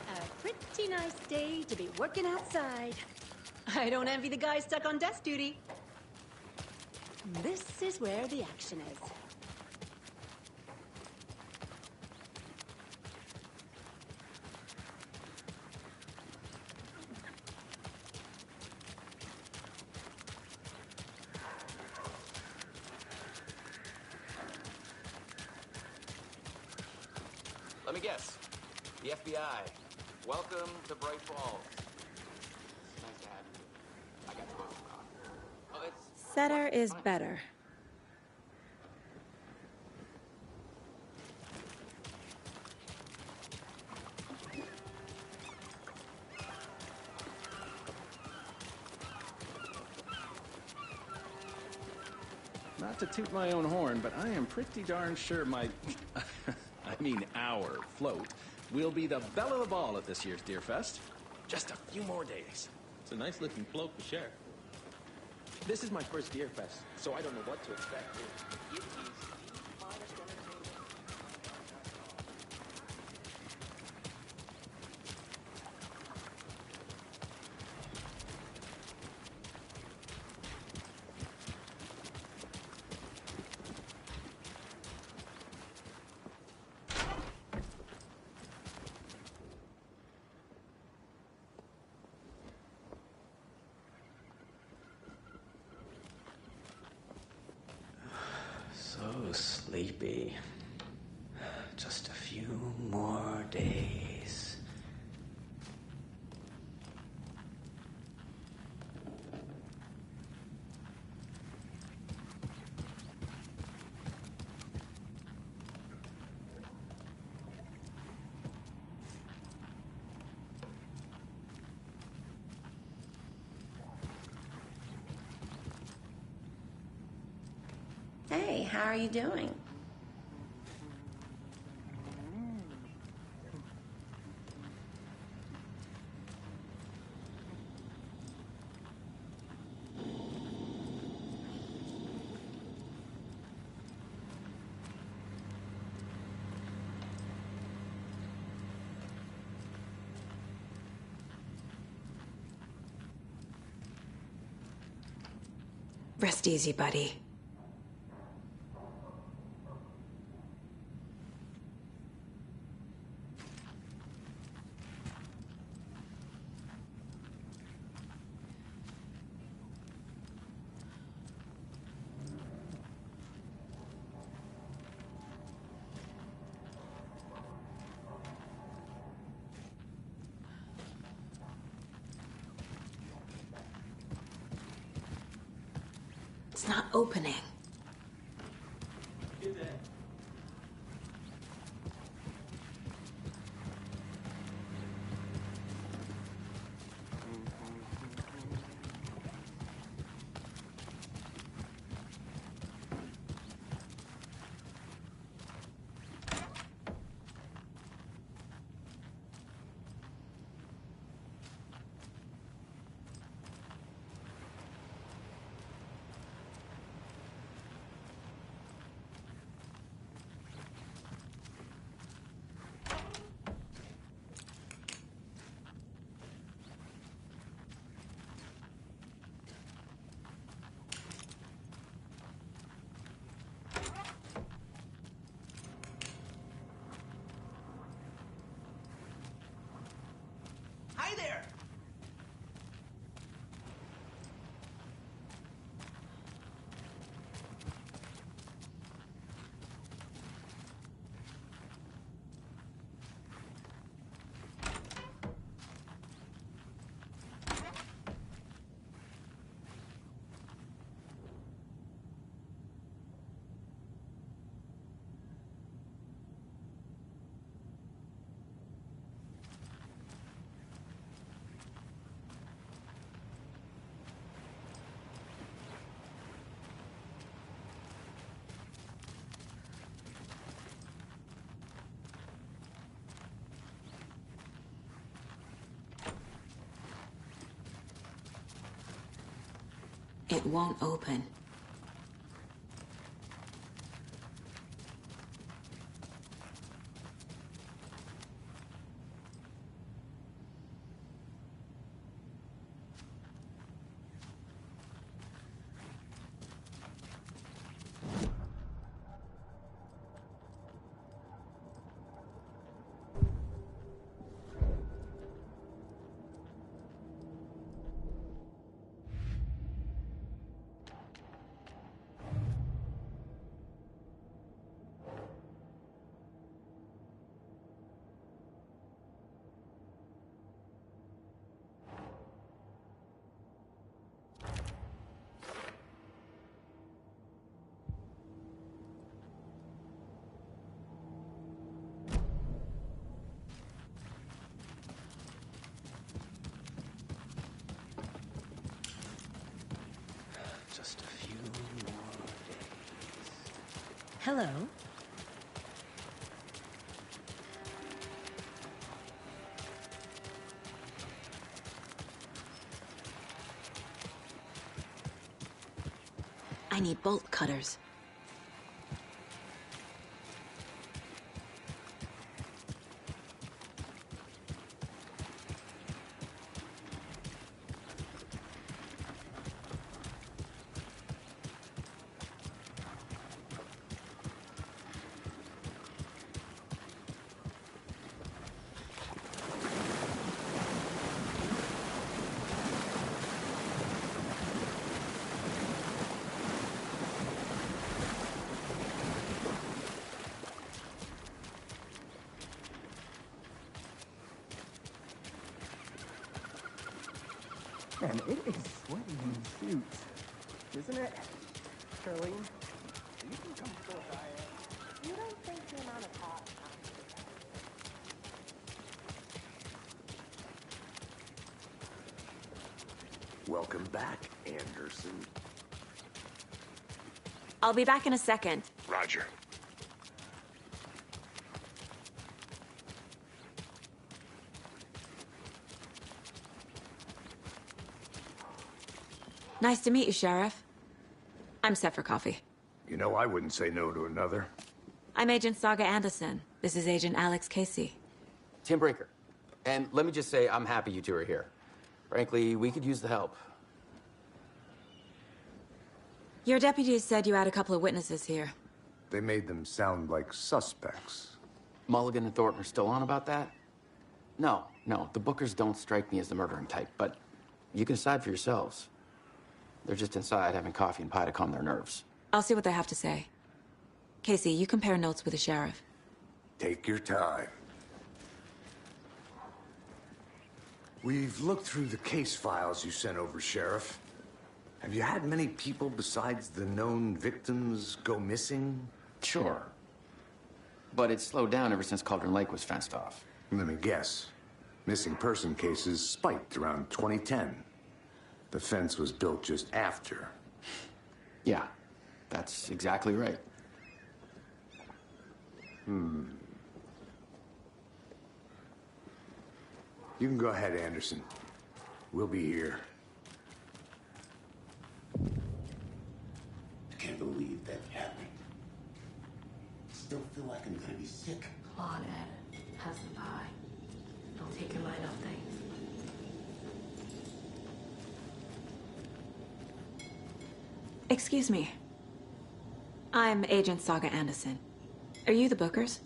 A pretty nice day to be working outside. I don't envy the guy stuck on desk duty. This is where the action is. Let me guess. The FBI. Welcome to Bright Falls. It's nice to have you. I got to go. Setter is better. Not to toot my own horn, but I am pretty darn sure my... I mean our float will be the belle of the ball at this year's Deer Fest. Just a few more days. It's a nice-looking float to share. This is my first Deer Fest, so I don't know what to expect. It is the finest entertainment. So sleepy. Just a few more days. Hey, how are you doing? Rest easy, buddy. It's not opening. Hi there! It won't open. Hello. I need bolt cutters. Man, it is sweaty in these suits, isn't it? Charlene, are you as comfortable as I am? You don't think the amount of hot Welcome back, Anderson. I'll be back in a second. Roger. Nice to meet you, Sheriff. I'm set for coffee. You know, I wouldn't say no to another. I'm Agent Saga Anderson. This is Agent Alex Casey. Tim Brinker. And let me just say, I'm happy you two are here. Frankly, we could use the help. Your deputies said you had a couple of witnesses here. They made them sound like suspects. Mulligan and Thornton are still on about that? No, the Bookers don't strike me as the murdering type, but you can decide for yourselves. They're just inside having coffee and pie to calm their nerves. I'll see what they have to say. Casey, you compare notes with the sheriff. Take your time. We've looked through the case files you sent over, Sheriff. Have you had many people besides the known victims go missing? Sure. But it's slowed down ever since Cauldron Lake was fenced off. Let me guess. Missing person cases spiked around 2010. The fence was built just after. Yeah, that's exactly right. You can go ahead, Anderson. We'll be here. I can't believe that happened. Still feel like I'm gonna be sick. Come on, Ed. Have some pie. Don't take your mind off things. Excuse me. I'm Agent Saga Anderson. Are you the Bookers?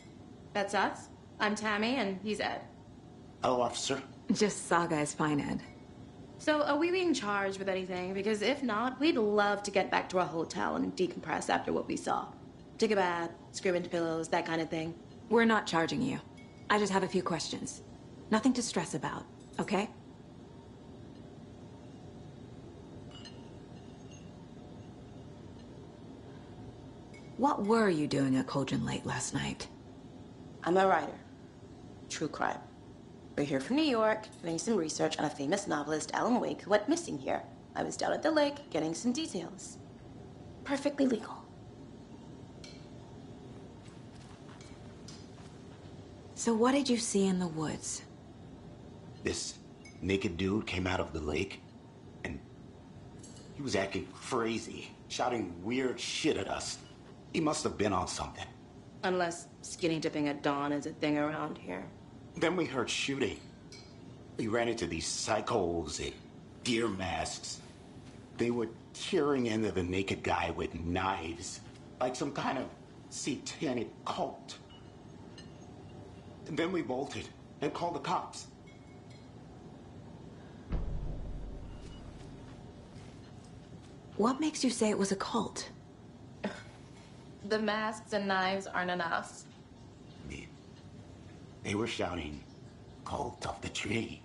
That's us. I'm Tammy, and he's Ed. Hello, officer. Just Saga is fine, Ed. So, are we being charged with anything? Because if not, we'd love to get back to our hotel and decompress after what we saw. Take a bath, scream into pillows, that kind of thing. We're not charging you. I just have a few questions. Nothing to stress about, okay? What were you doing at Cauldron Lake last night? I'm a writer. True crime. We're here from New York, doing some research on a famous novelist, Alan Wake, who went missing here. I was down at the lake, getting some details. Perfectly legal. So what did you see in the woods? This naked dude came out of the lake, and he was acting crazy, shouting weird shit at us. He must have been on something. Unless skinny dipping at dawn is a thing around here. Then we heard shooting. We ran into these psychos in deer masks. They were tearing into the naked guy with knives, like some kind of satanic cult. And then we bolted and called the cops. What makes you say it was a cult? The masks and knives aren't enough. They were shouting, "Cult of the tree,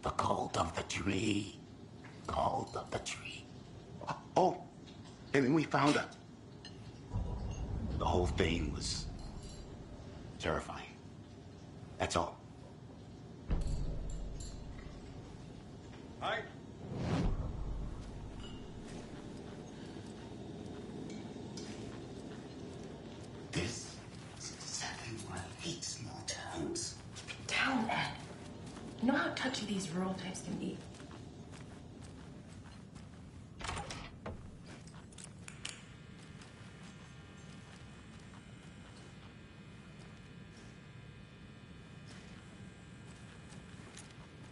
the cult of the tree, cult of the tree." Oh, and then we found her. The whole thing was terrifying. That's all. Hi. hate small towns. Down, Ed. You know how touchy these rural types can be.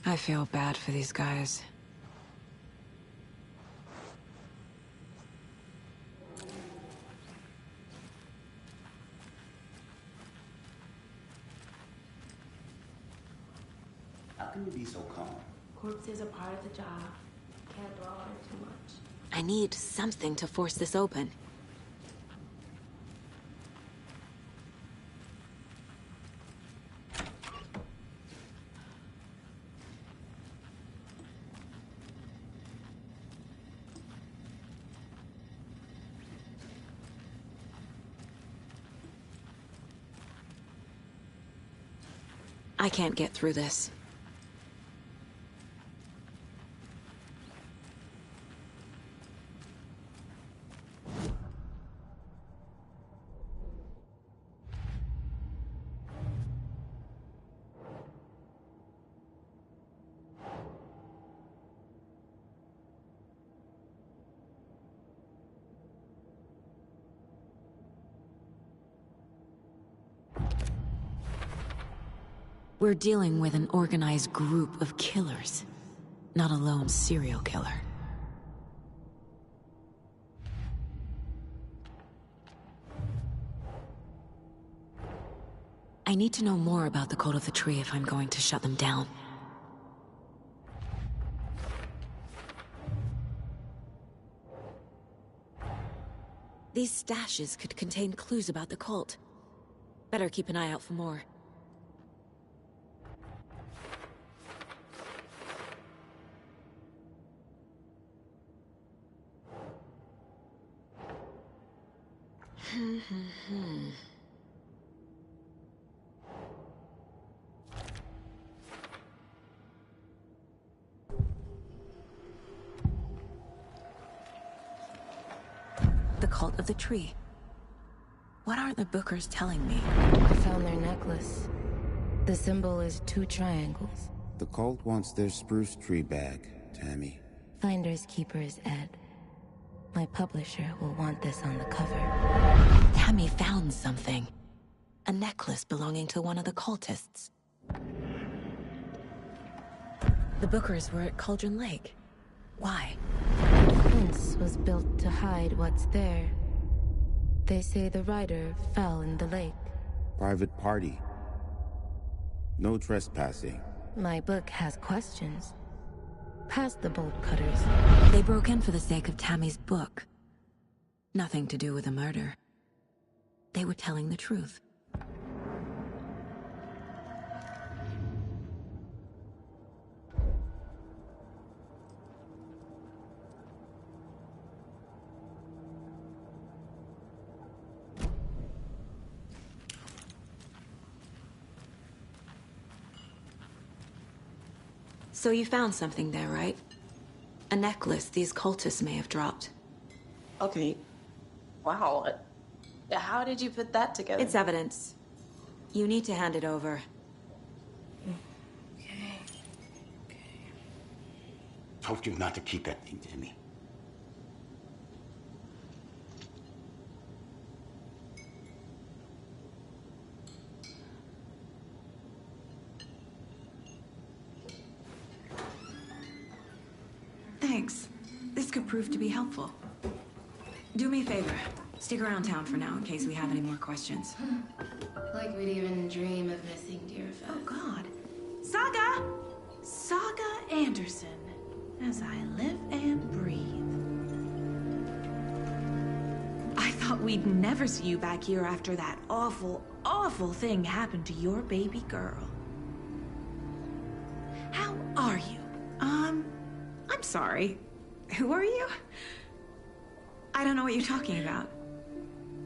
I feel bad for these guys. How can you be so calm? Corpses are part of the job. Can't dwell on it too much. I need something to force this open. I can't get through this. We're dealing with an organized group of killers, not a lone serial killer. I need to know more about the Cult of the Tree if I'm going to shut them down. These stashes could contain clues about the cult. Better keep an eye out for more. The Cult of the Tree. What aren't the Bookers telling me? I found their necklace. The symbol is 2 triangles. The cult wants their spruce tree back, Tammy. Finders keepers, Ed. My publisher will want this on the cover. Tammy found something. A necklace belonging to one of the cultists. The Bookers were at Cauldron Lake. Why? The fence was built to hide what's there. They say the rider fell in the lake. Private party. No trespassing. My book has questions. Past the bolt cutters. They broke in for the sake of Tammy's book. Nothing to do with the murder. They were telling the truth. So you found something there, right? A necklace these cultists may have dropped. Okay. Wow. How did you put that together? It's evidence. You need to hand it over. Told you not to keep that thing, Tammy. Thanks. This could prove to be helpful. Do me a favor. Stick around town for now in case we have any more questions. Like we'd even dream of missing Deerfest. Oh, God. Saga! Saga Anderson. As I live and breathe. I thought we'd never see you back here after that awful, awful thing happened to your baby girl. How are you? I'm sorry. Who are you? I don't know what you're talking about.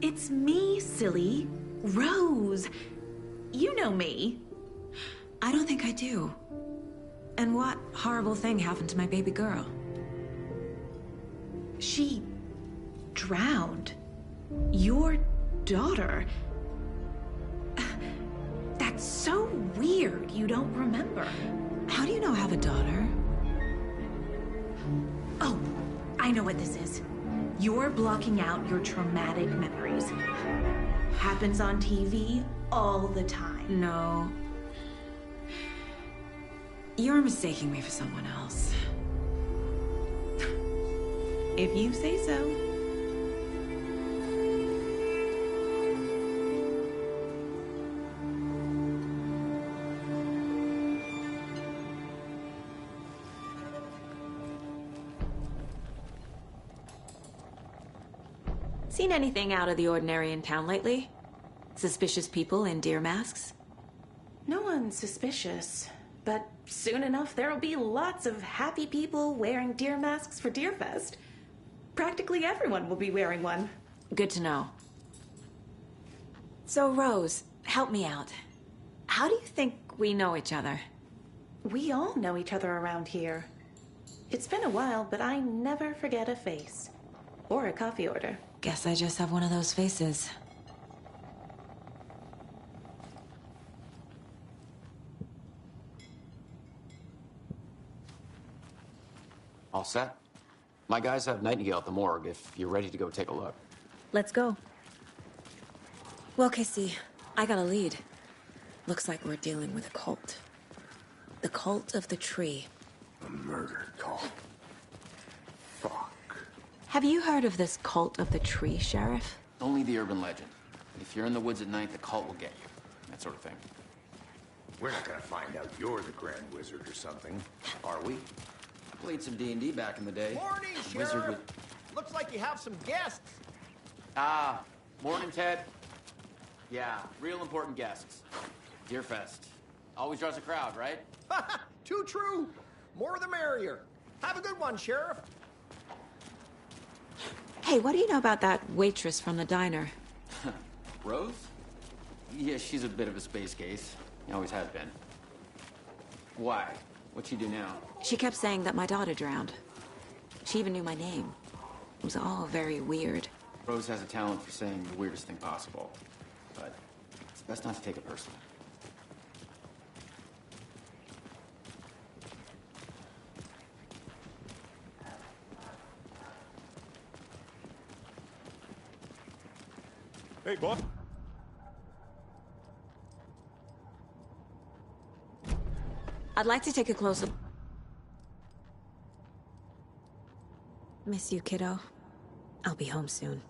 It's me, silly. Rose. You know me. I don't think I do. And what horrible thing happened to my baby girl? She drowned. Your daughter. That's so weird you don't remember. How do you know I have a daughter? Oh, I know what this is. You're blocking out your traumatic memories. Happens on TV all the time. No. You're mistaking me for someone else. If you say so. Seen anything out of the ordinary in town lately? Suspicious people in deer masks? No one's suspicious, but soon enough there'll be lots of happy people wearing deer masks for Deerfest. Practically everyone will be wearing one. Good to know. So, Rose, help me out. How do you think we know each other? We all know each other around here. It's been a while, but I never forget a face. Or a coffee order. Guess I just have one of those faces. All set? My guys have Nightingale at the morgue if you're ready to go take a look. Let's go. Well, Casey, I got a lead. Looks like we're dealing with a cult. The Cult of the Tree. A murder cult. Fuck. Have you heard of this Cult of the Tree, Sheriff? Only the urban legend. If you're in the woods at night, the cult will get you. That sort of thing. We're not gonna find out you're the Grand Wizard or something, are we? I played some D&D back in the day. Morning, The wizard Sheriff. would- Looks like you have some guests. Ah, morning, Ted. Yeah, real important guests. Deerfest. Always draws a crowd, right? Too true. More the merrier. Have a good one, Sheriff. Hey, what do you know about that waitress from the diner? Rose? Yeah, she's a bit of a space case. Always has been. Why? What'd she do now? She kept saying that my daughter drowned. She even knew my name. It was all very weird. Rose has a talent for saying the weirdest thing possible. But it's best not to take it personal. Hey, boss. I'd like to take a closer... Miss you, kiddo. I'll be home soon.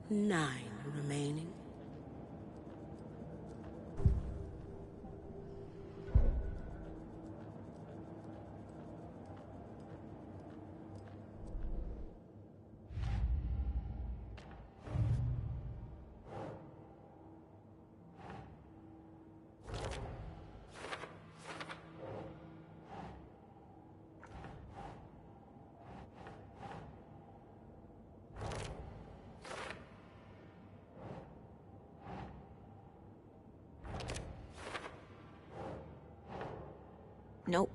Nine remaining. Nope.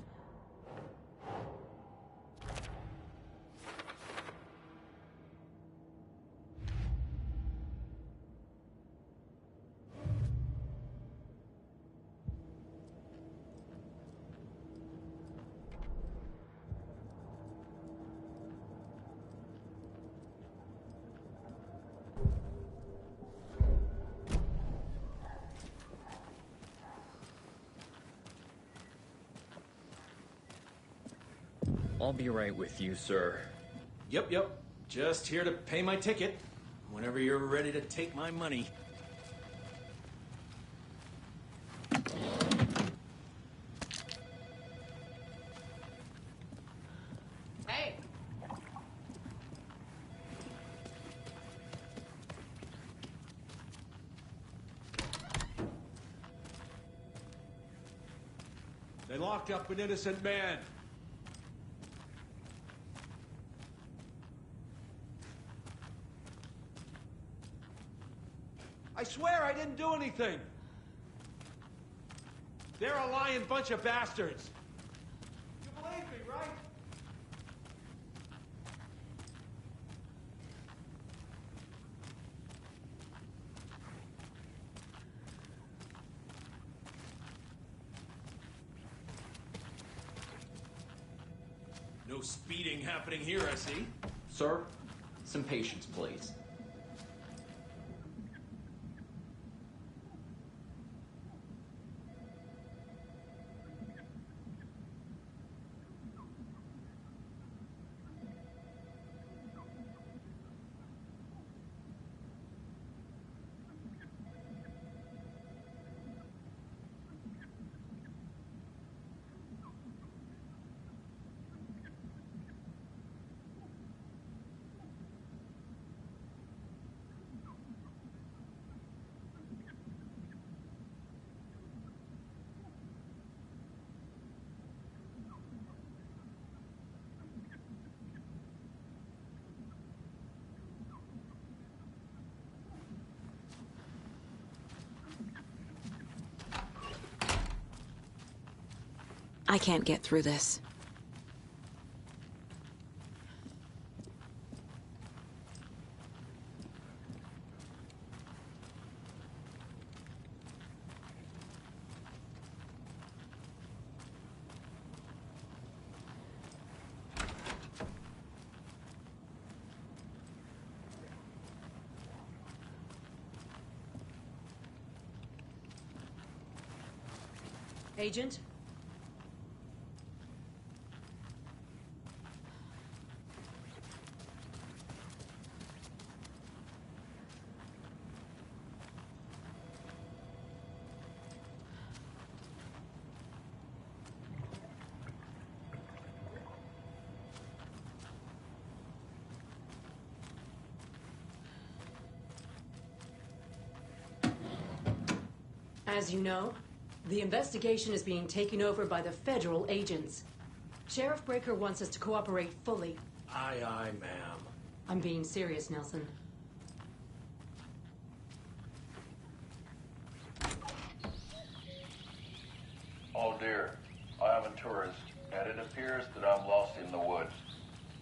I'll be right with you, sir. Yep. Just here to pay my ticket. Whenever you're ready to take my money. Hey! They locked up an innocent man. I swear I didn't do anything. They're a lying bunch of bastards. You believe me, right? speeding happening here, I see. Sir, some patience, please. I can't get through this. Agent? As you know, the investigation is being taken over by the federal agents. Sheriff Breaker wants us to cooperate fully. Aye, aye, ma'am. I'm being serious, Nelson. Oh dear, I am a tourist, and it appears that I'm lost in the woods.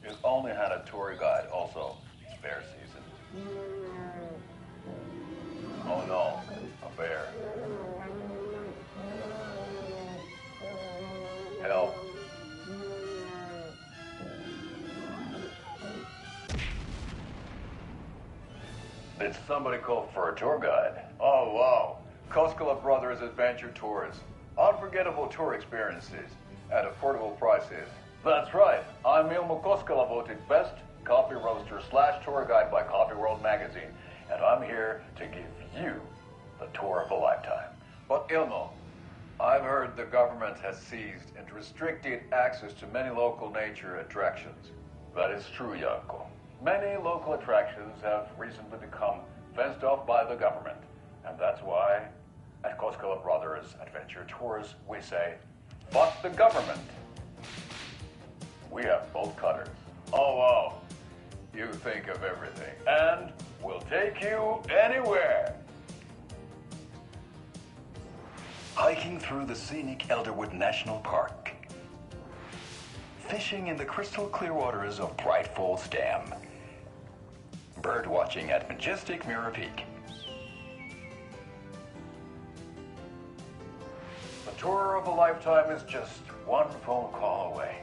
You've only had a tour guide, also. Bear season. Oh no, a bear. Help. Did somebody call for a tour guide? Oh wow, Koskela Brothers Adventure Tours. Unforgettable tour experiences at affordable prices. That's right, I'm Ilmo Koskela, voted best coffee roaster / tour guide by Coffee World magazine, and I'm here to give you the tour of a lifetime. But Ilmo, I've heard the government has seized and restricted access to many local nature attractions. That is true, Janko. Many local attractions have recently become fenced off by the government, and that's why at Koskela Brothers Adventure Tours, we say, fuck the government. We have bolt cutters. Oh, wow. You think of everything. And we'll take you anywhere. Hiking through the scenic Elderwood National Park. Fishing in the crystal clear waters of Bright Falls Dam. Bird watching at majestic Mirror Peak. The tour of a lifetime is just one phone call away.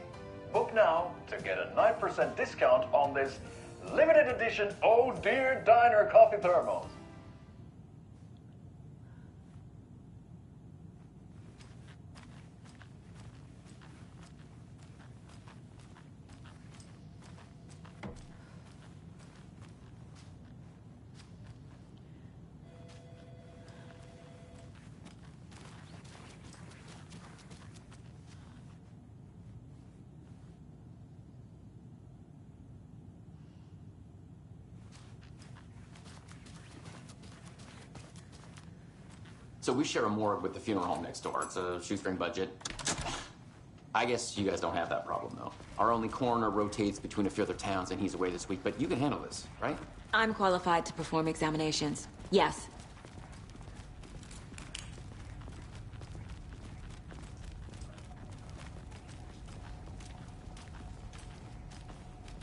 Book now to get a 9% discount on this limited edition Oh Dear Diner coffee thermos. So we share a morgue with the funeral home next door. It's a shoestring budget. I guess you guys don't have that problem, though. Our only coroner rotates between a few other towns, and he's away this week, but you can handle this, right? I'm qualified to perform examinations. Yes.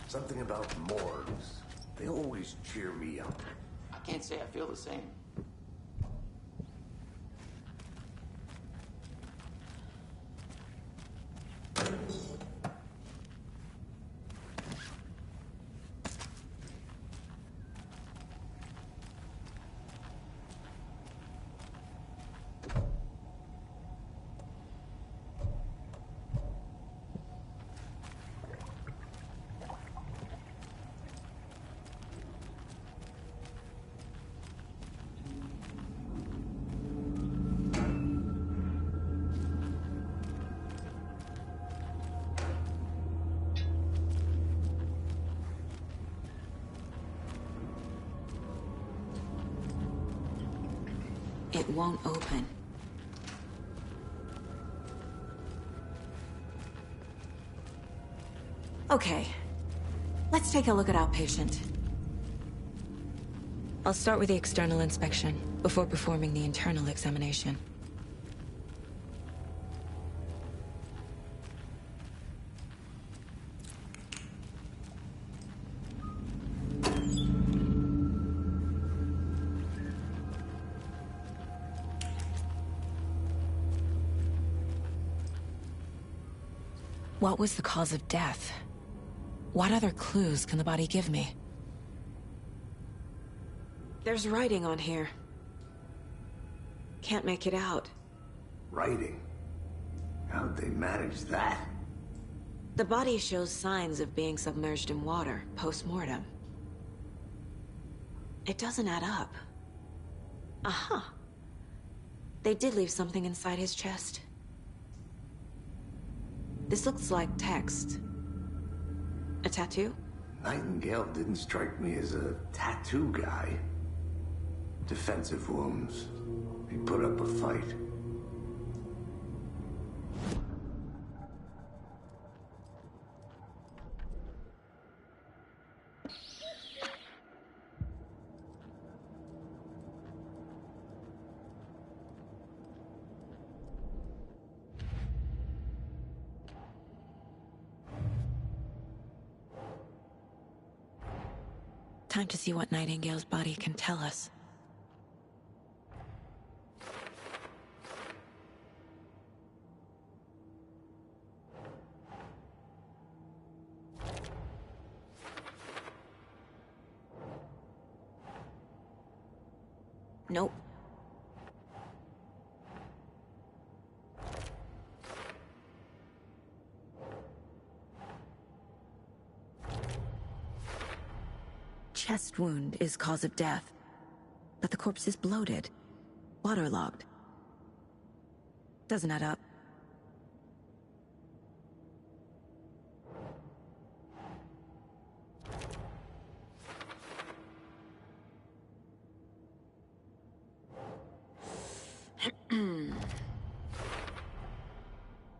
Something about morgues. They always cheer me up. I can't say I feel the same. It won't open. Okay. Let's take a look at our patient. I'll start with the external inspection before performing the internal examination. What was the cause of death? What other clues can the body give me? There's writing on here. Can't make it out. Writing? How'd they manage that? The body shows signs of being submerged in water, post-mortem. It doesn't add up. Aha. They did leave something inside his chest. This looks like text. A tattoo? Nightingale didn't strike me as a tattoo guy. Defensive wounds. He put up a fight. Time to see what Nightingale's body can tell us. Nope. Chest wound is cause of death, but the corpse is bloated, waterlogged. Doesn't add up.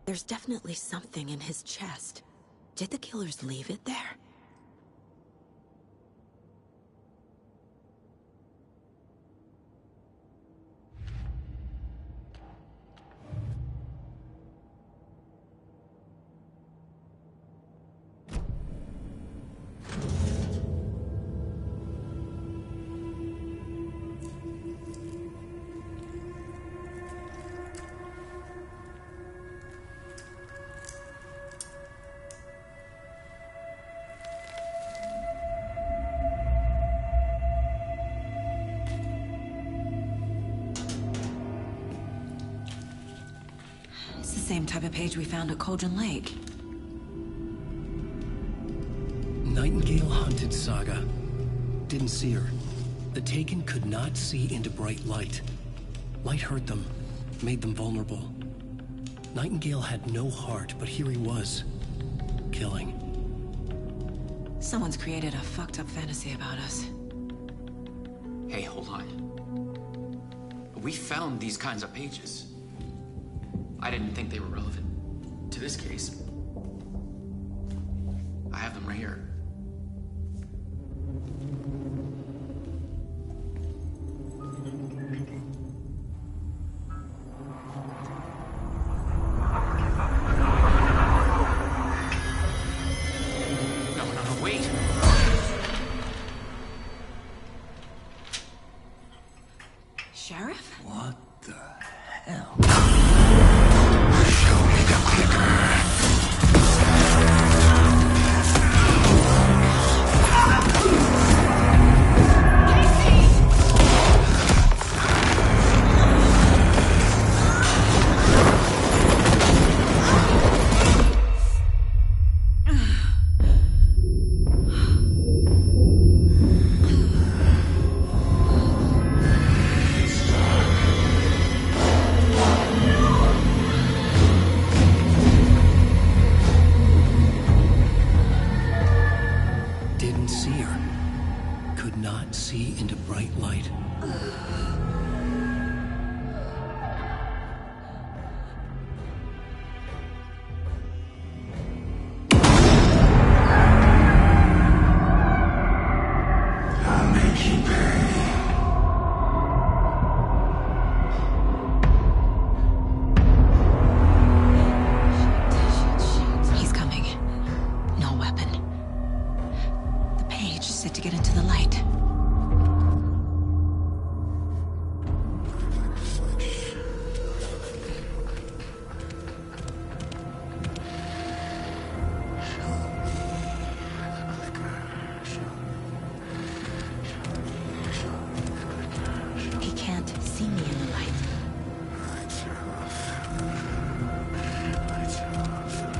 There's definitely something in his chest. Did the killers leave it there? Same type of page we found at Cauldron Lake. Nightingale hunted Saga. Didn't see her. The Taken could not see into bright light. Light hurt them, made them vulnerable. Nightingale had no heart, but here he was, killing. Someone's created a fucked up fantasy about us. Hey, hold on. We found these kinds of pages. I didn't think they were relevant to this case. I have them right here. No, wait! Sheriff? What the hell?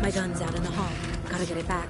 My gun's out in the hall. Gotta get it back.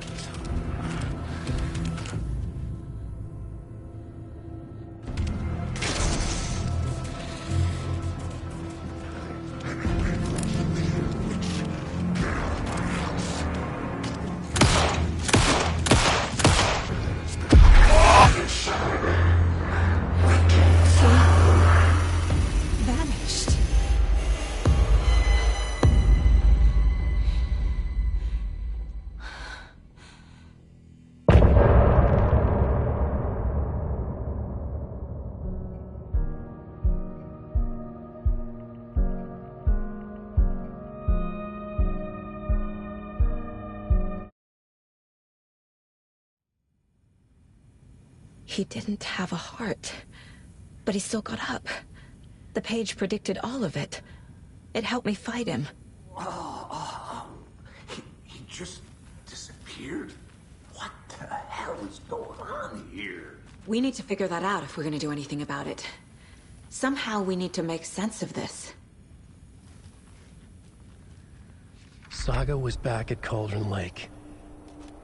He didn't have a heart, but he still got up. The page predicted all of it. It helped me fight him. He just disappeared? What the hell is going on here? We need to figure that out if we're gonna do anything about it. Somehow we need to make sense of this. Saga was back at Cauldron Lake.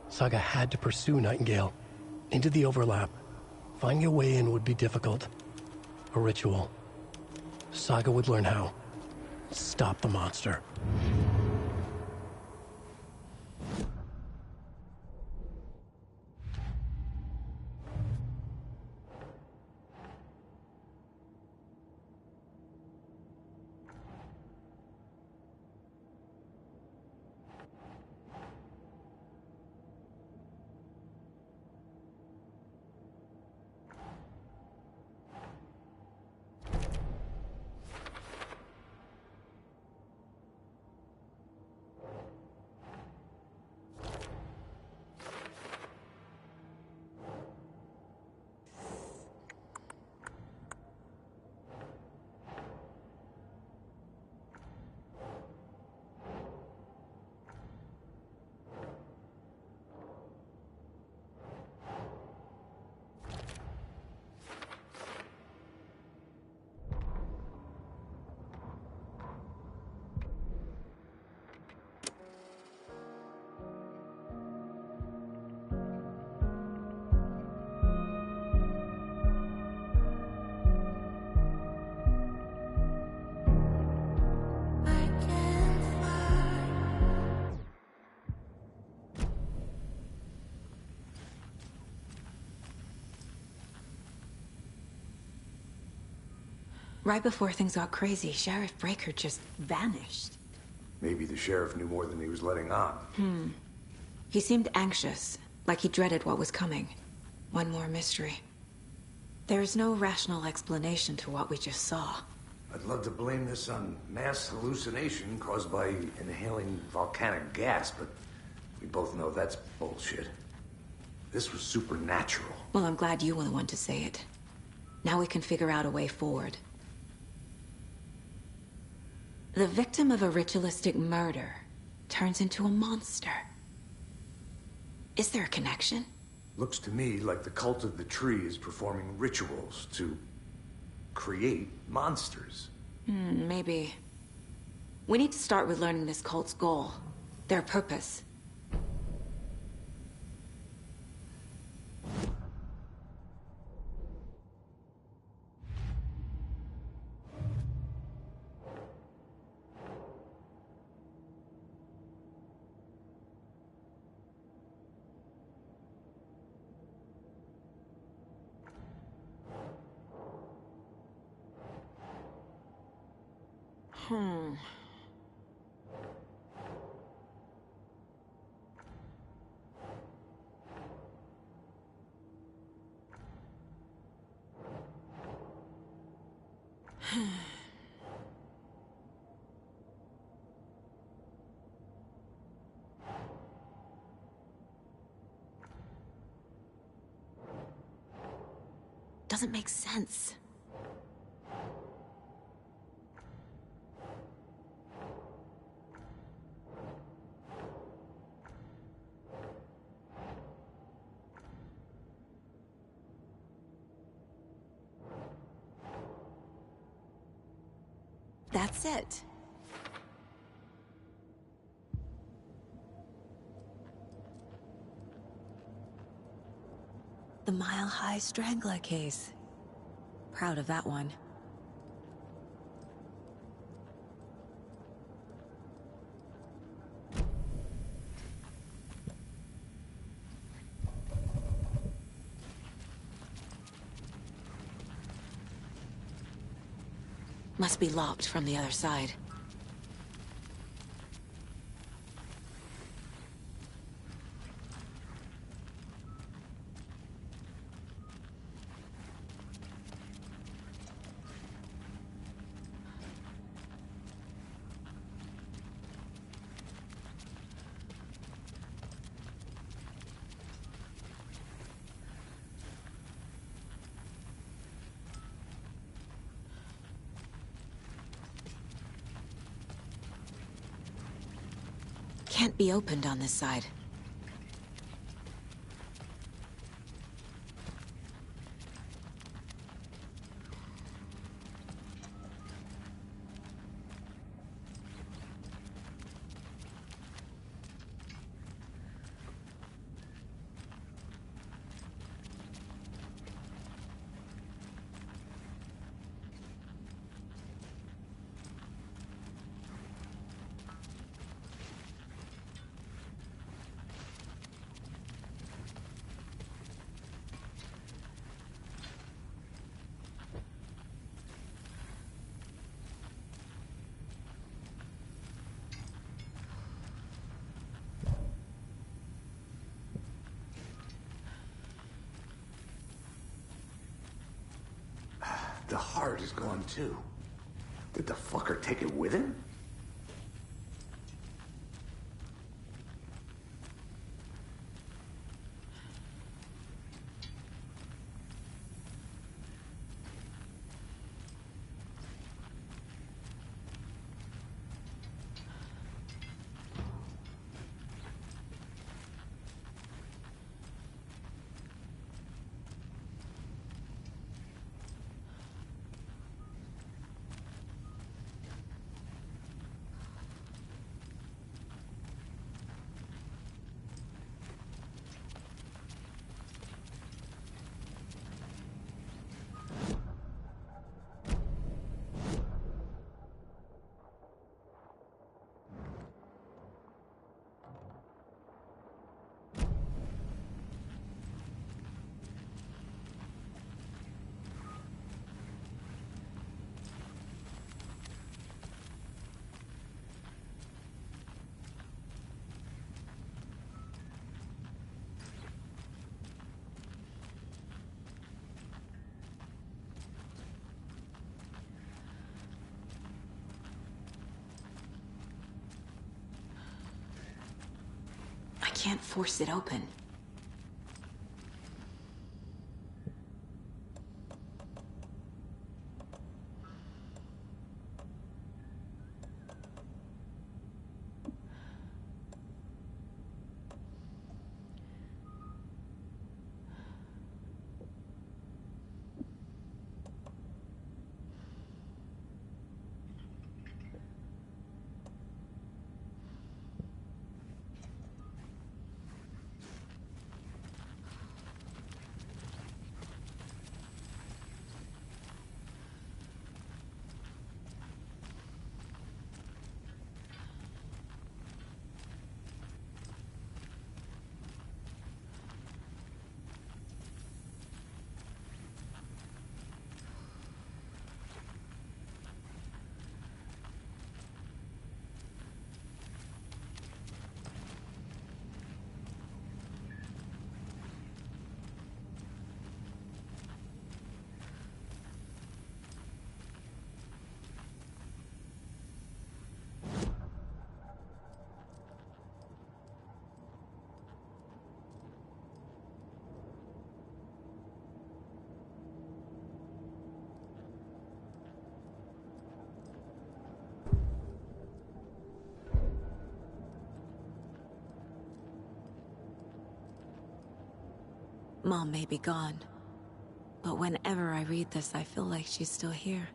Saga had to pursue Nightingale into the overlap. Finding a way in would be difficult. A ritual. Saga would learn how. Stop the monster. Right before things got crazy, Sheriff Breaker just vanished. Maybe the sheriff knew more than he was letting on. He seemed anxious, like he dreaded what was coming. One more mystery. There's no rational explanation to what we just saw. I'd love to blame this on mass hallucination caused by inhaling volcanic gas, but we both know that's bullshit. This was supernatural. Well, I'm glad you were the one to say it. Now we can figure out a way forward. The victim of a ritualistic murder turns into a monster. Is there a connection? Looks to me like the cult of the tree is performing rituals to create monsters. Maybe. We need to start with learning this cult's goal, their purpose. Doesn't make sense. That's it. the Mile High Strangler case. Proud of that one. Must be locked from the other side. Can't be opened on this side. The heart is gone too. Did the fucker take it with him? I can't force it open. Mom may be gone, but whenever I read this, I feel like she's still here.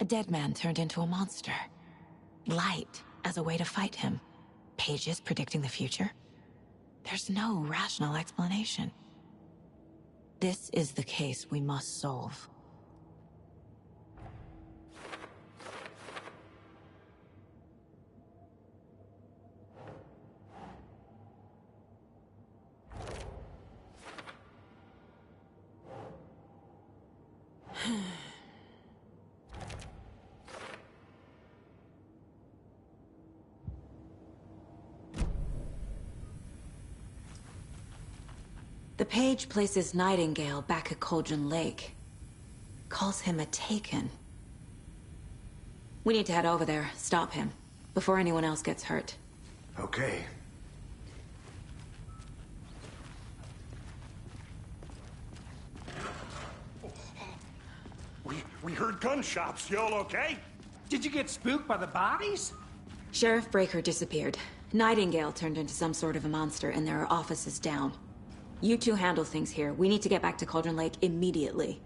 dead man turned into a monster. Light as a way to fight him. Pages predicting the future. There's no rational explanation. This is the case we must solve. The page places Nightingale back at Cauldron Lake. Calls him a Taken. We need to head over there, stop him, before anyone else gets hurt. Okay. We heard gunshots. Y'all okay? Did you get spooked by the bodies? Sheriff Breaker disappeared. Nightingale turned into some sort of a monster, and there are offices down. You two handle things here. We need to get back to Cauldron Lake immediately.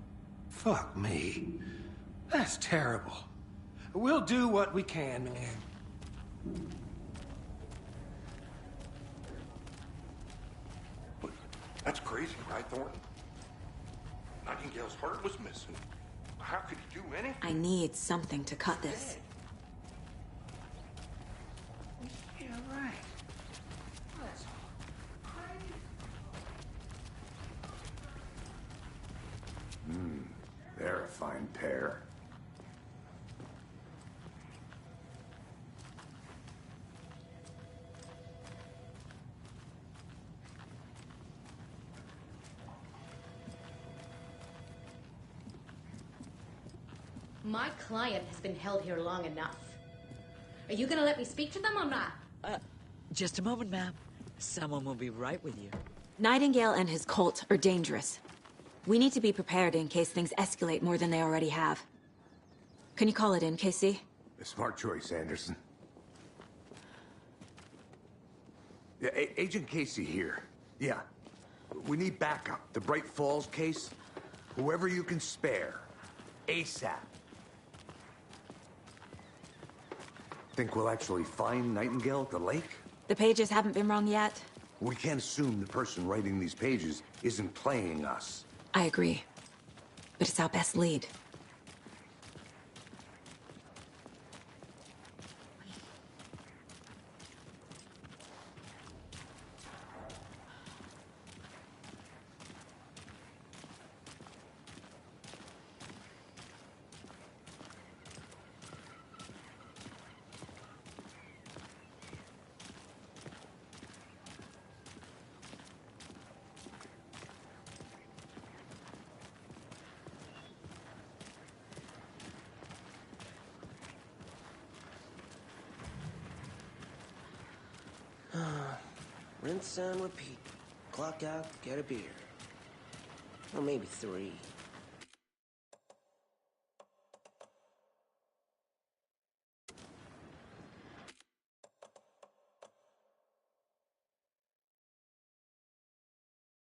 Fuck me. That's terrible. We'll do what we can, man. That's crazy, right, Thornton? Nightingale's heart was missing. How could he do anything? I need something to cut this. Yeah, right. They're a fine pair. My client has been held here long enough. Are you gonna let me speak to them or not? Just a moment, ma'am. Someone will be right with you. Nightingale and his cult are dangerous. We need to be prepared in case things escalate more than they already have. Can you call it in, KC? A smart choice, Anderson. Yeah, Agent Casey here. Yeah. We need backup. The Bright Falls case. Whoever you can spare. ASAP. Think we'll actually find Nightingale at the lake? The pages haven't been wrong yet. We can't assume the person writing these pages isn't playing us. I agree. But it's our best lead. Rinse and repeat. Clock out, get a beer. Or maybe 3.